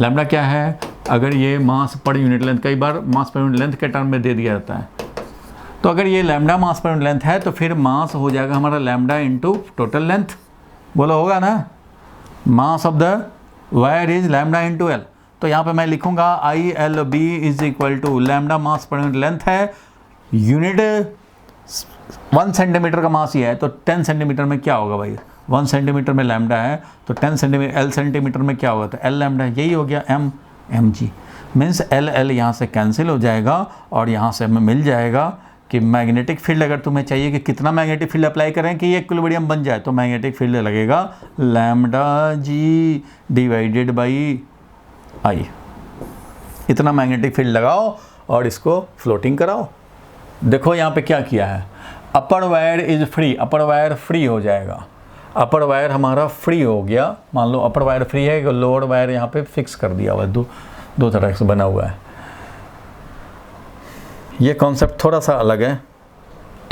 लैम्डा क्या है, अगर ये मास पर यूनिट लेंथ, कई बार मास पर यूनिट लेंथ के टर्म में दे दिया जाता है, तो अगर ये lambda mass per unit length है तो फिर मास हो जाएगा हमारा लैम्डा इंटू टोटल लेंथ, बोलो होगा ना, mass of the wire is lambda into L. तो यहाँ पे मैं लिखूंगा I L B is equal to lambda mass per unit length है, यूनिट 1 सेंटीमीटर का मास ये है, तो 10 सेंटीमीटर में क्या होगा भाई, 1 सेंटीमीटर में लैम्डा है तो 10 सेंटीमीटर एल सेंटीमीटर में क्या होगा, तो एल लैम्डा, यही हो गया M G. Means L L यहाँ से कैंसिल हो जाएगा और यहाँ से हमें मिल जाएगा कि मैग्नेटिक फील्ड, अगर तुम्हें चाहिए कि कितना मैग्नेटिक फील्ड अप्लाई करें कि ये इक्विलिब्रियम बन जाए, तो मैग्नेटिक फील्ड लगेगा lambda G divided by I. इतना मैग्नेटिक फील्ड लगाओ और इसको फ्लोटिंग कराओ। देखो यहाँ पे क्या किया है, upper wire is free, upper wire free हो जाएगा, अपर वायर हमारा फ्री हो गया। मान लो अपर वायर फ्री है, लोअर वायर यहाँ पे फिक्स कर दिया हुआ है, दो तरह से बना हुआ है। ये कॉन्सेप्ट थोड़ा सा अलग है,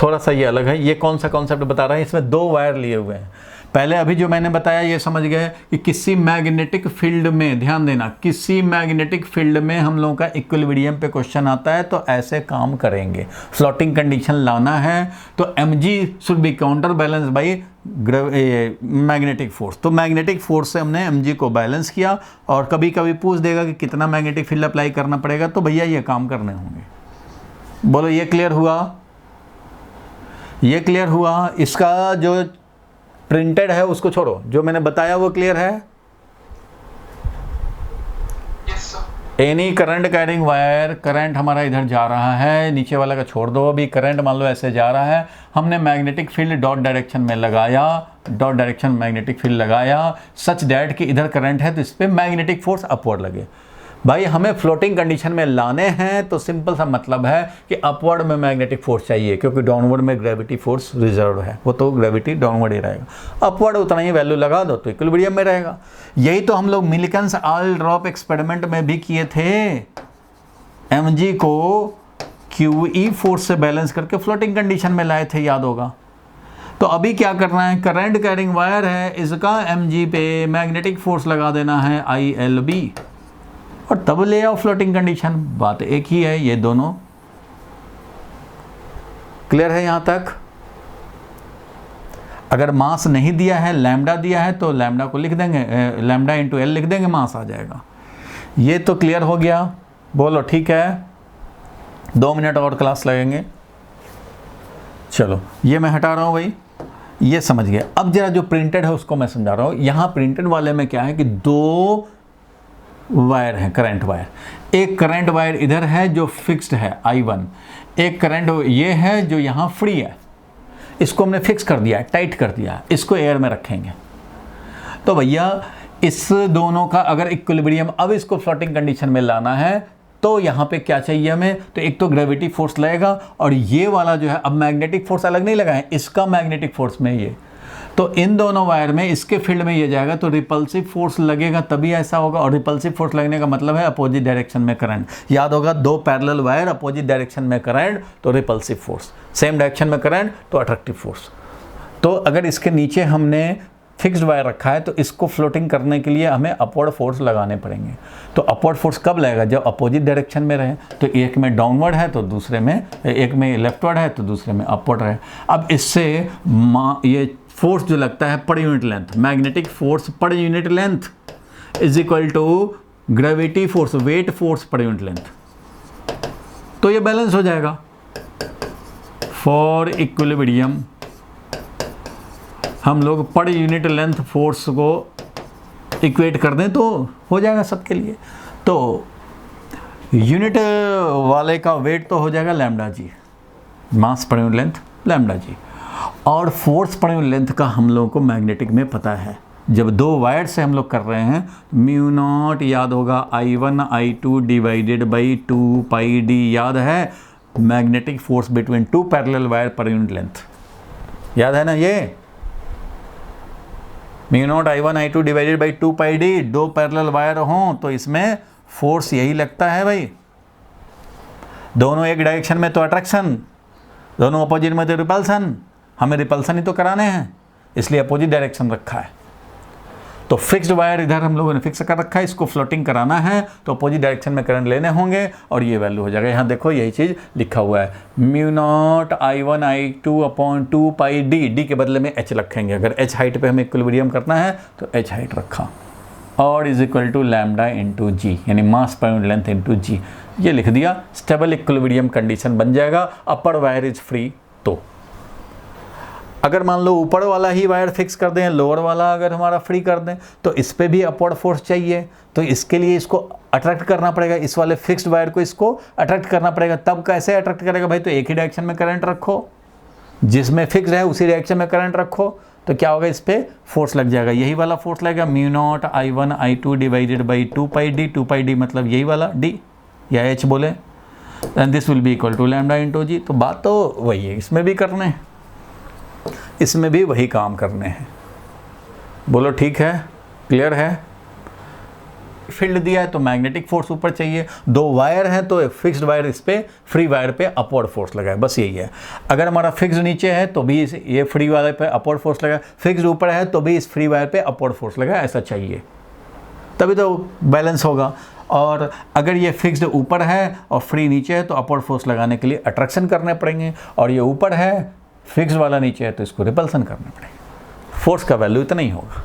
थोड़ा सा ये अलग है। ये कौन सा कॉन्सेप्ट बता रहा है, इसमें 2 वायर लिए हुए हैं। पहले अभी जो मैंने बताया ये समझ गए कि किसी मैग्नेटिक फील्ड में, ध्यान देना, किसी मैग्नेटिक फील्ड में हम लोगों का इक्विलिब्रियम पे क्वेश्चन आता है तो ऐसे काम करेंगे। फ्लोटिंग कंडीशन लाना है तो mg should be counter balance by magnetic force. तो मैग्नेटिक फोर्स से हमने mg को बैलेंस किया, और कभी कभी पूछ देगा कि कितना मैग्नेटिक फील्ड अप्लाई करना पड़ेगा, तो भैया ये काम करने होंगे। बोलो ये क्लियर हुआ, ये क्लियर हुआ। इसका जो प्रिंटेड है उसको छोड़ो, जो मैंने बताया वो क्लियर है। Yes, sir. Any current carrying wire, current हमारा इधर जा रहा है, नीचे वाला का छोड़ दो, अभी करंट मान लो ऐसे जा रहा है, हमने मैग्नेटिक फील्ड डॉट डायरेक्शन में लगाया, डॉट डायरेक्शन मैग्नेटिक फील्ड लगाया सच दैट कि इधर करंट है तो इस पर मैग्नेटिक फोर्स अपवर्ड लगे। भाई हमें फ्लोटिंग कंडीशन में लाने हैं तो सिंपल सा मतलब है कि अपवर्ड में मैग्नेटिक फोर्स चाहिए, क्योंकि डाउनवर्ड में ग्रेविटी फोर्स रिजर्व है, वो तो ग्रेविटी डाउनवर्ड ही रहेगा। अपवर्ड उतना ही वैल्यू लगा दो तो इक्विलिब्रियम में रहेगा। यही तो हम लोग मिल्किंस ऑयल ड्रॉप एक्सपेरिमेंट में भी किए थे, mg को QE फोर्स से बैलेंस करके फ्लोटिंग कंडीशन में लाए थे, याद होगा। तो अभी क्या करना है, करंट कैरिंग वायर है, इसका mg पे मैग्नेटिक फोर्स लगा देना है ILB, और तब ले आओ फ्लोटिंग कंडीशन। बात एक ही है, ये दोनों क्लियर है यहां तक। अगर मास नहीं दिया है, लैम्डा दिया है, तो लैम्डा को लिख देंगे, लैम्डा इंटू एल लिख देंगे, मास आ जाएगा। ये तो क्लियर हो गया, बोलो ठीक है। 2 मिनट और क्लास लगेंगे। चलो ये मैं हटा रहा हूं भाई, ये समझ गए। अब जरा जो प्रिंटेड है उसको मैं समझा रहा हूं। यहां प्रिंटेड वाले में क्या है कि 2 वायर है, करंट वायर। एक करंट वायर इधर है जो फिक्स्ड है I1, एक करंट ये है जो यहाँ फ्री है, इसको हमने फिक्स कर दिया है, टाइट कर दिया है, इसको एयर में रखेंगे। तो भैया इस दोनों का अगर इक्विलिब्रियम, अब इसको फ्लोटिंग कंडीशन में लाना है तो यहाँ पे क्या चाहिए हमें, तो एक तो ग्रेविटी फोर्स लगेगा, और ये वाला जो है, अब मैग्नेटिक फोर्स अलग नहीं लगा है, इसका मैग्नेटिक फोर्स में ये, तो इन दोनों वायर में इसके फील्ड में ये जाएगा तो रिपल्सिव फोर्स लगेगा, तभी ऐसा होगा। और रिपल्सिव फोर्स लगने का मतलब है अपोजिट डायरेक्शन में करंट। याद होगा, 2 पैरेलल वायर, अपोजिट डायरेक्शन में करंट तो रिपल्सिव फोर्स, सेम डायरेक्शन में करंट तो अट्रैक्टिव फोर्स। तो अगर इसके नीचे हमने फिक्स्ड वायर रखा है तो इसको फ्लोटिंग करने के लिए हमें अपवर्ड फोर्स लगाने पड़ेंगे। तो अपवर्ड फोर्स कब लगेगा, जब अपोजिट डायरेक्शन में रहे। तो एक में डाउनवर्ड है तो दूसरे में, एक में लेफ्टवर्ड है तो दूसरे में अपवर्ड रहे। अब इससे ये फोर्स जो लगता है per unit length, magnetic force per unit length is equal to gravity force, weight force per unit length, तो ये बैलेंस हो जाएगा। फॉर इक्विलिब्रियम हम लोग पर यूनिट लेंथ फोर्स को इक्वेट कर दें तो हो जाएगा सबके लिए। तो यूनिट वाले का वेट तो हो जाएगा लैम्डा जी, मास पर यूनिट लेंथ लैम्डा जी, और फोर्स पर यूनिट लेंथ का हम लोगों को मैग्नेटिक में पता है। जब 2 वायर से हम लोग कर रहे हैं, म्यू नॉट याद होगा I1 I2 divided by 2 pi d, याद है magnetic force between 2 parallel wire पर यूनिट लेंथ, याद है ना। ये mu naught I1 I2 divided by 2 pi d, 2 parallel wire हों तो इसमें फोर्स यही लगता है भाई। दोनों एक डायरेक्शन में तो अट्रैक्शन, दोनों अपोजिट में तो रिपल्सन, हमें रिपल्सन ही तो कराने हैं। इसलिए अपोजिट डायरेक्शन रखा है। तो फिक्स्ड वायर इधर हम लोगों ने फिक्स कर रखा है, इसको फ्लोटिंग कराना है तो अपोजिट डायरेक्शन में करंट लेने होंगे और ये वैल्यू हो जाएगा। यहाँ देखो यही चीज़ लिखा हुआ है, mu naught I1 I2 upon 2 pi D, D के बदले में h रखेंगे। अगर h हाइट पे हमें इक्विलिब्रियम करना है तो h हाइट रखा और is equal to lambda into G, यानी mass per unit length into जी, ये लिख दिया। स्टेबल इक्विलिब्रियम कंडीशन बन जाएगा। Upper wire is free. तो अगर मान लो ऊपर वाला ही वायर फिक्स कर दें, लोअर वाला अगर हमारा फ्री कर दें, तो इस पर भी अपवर्ड फोर्स चाहिए। तो इसके लिए इसको अट्रैक्ट करना पड़ेगा, इस वाले फिक्स्ड वायर को इसको अट्रैक्ट करना पड़ेगा। तब कैसे अट्रैक्ट करेगा भाई? तो एक ही डायरेक्शन में करंट रखो, जिसमें फिक्स्ड है उसी डायरेक्शन में करंट रखो, तो क्या होगा? इस पर फोर्स लग जाएगा, यही वाला फोर्स लगेगा, mu naught I1 I2 divided by 2 pi D, 2 pi D मतलब यही वाला डी या एच बोले, and this will be equal to lambda into G. तो बात तो वही है, इसमें भी करने हैं, इसमें भी वही काम करने हैं। बोलो ठीक है, क्लियर है? फील्ड दिया है तो मैग्नेटिक फोर्स ऊपर चाहिए, दो वायर है तो फिक्स्ड वायर इस पे, फ्री वायर पे अपवर्ड फोर्स लगाए, बस यही है। अगर हमारा फिक्स्ड नीचे है तो भी ये फ्री वायर पे अपवर्ड फोर्स लगाए, फिक्स्ड ऊपर है तो भी इस फ्री वायर पे अपवर्ड फोर्स लगाए, ऐसा चाहिए, तभी तो बैलेंस होगा। और अगर ये फिक्स्ड ऊपर है और फ्री नीचे है तो अपवर्ड फोर्स लगाने के लिए अट्रैक्शन करने पड़ेंगे, और ये ऊपर है फिक्स्ड वाला नीचे है तो इसको रिपल्सन करना पड़ेगा। फोर्स का वैल्यू इतना ही होगा।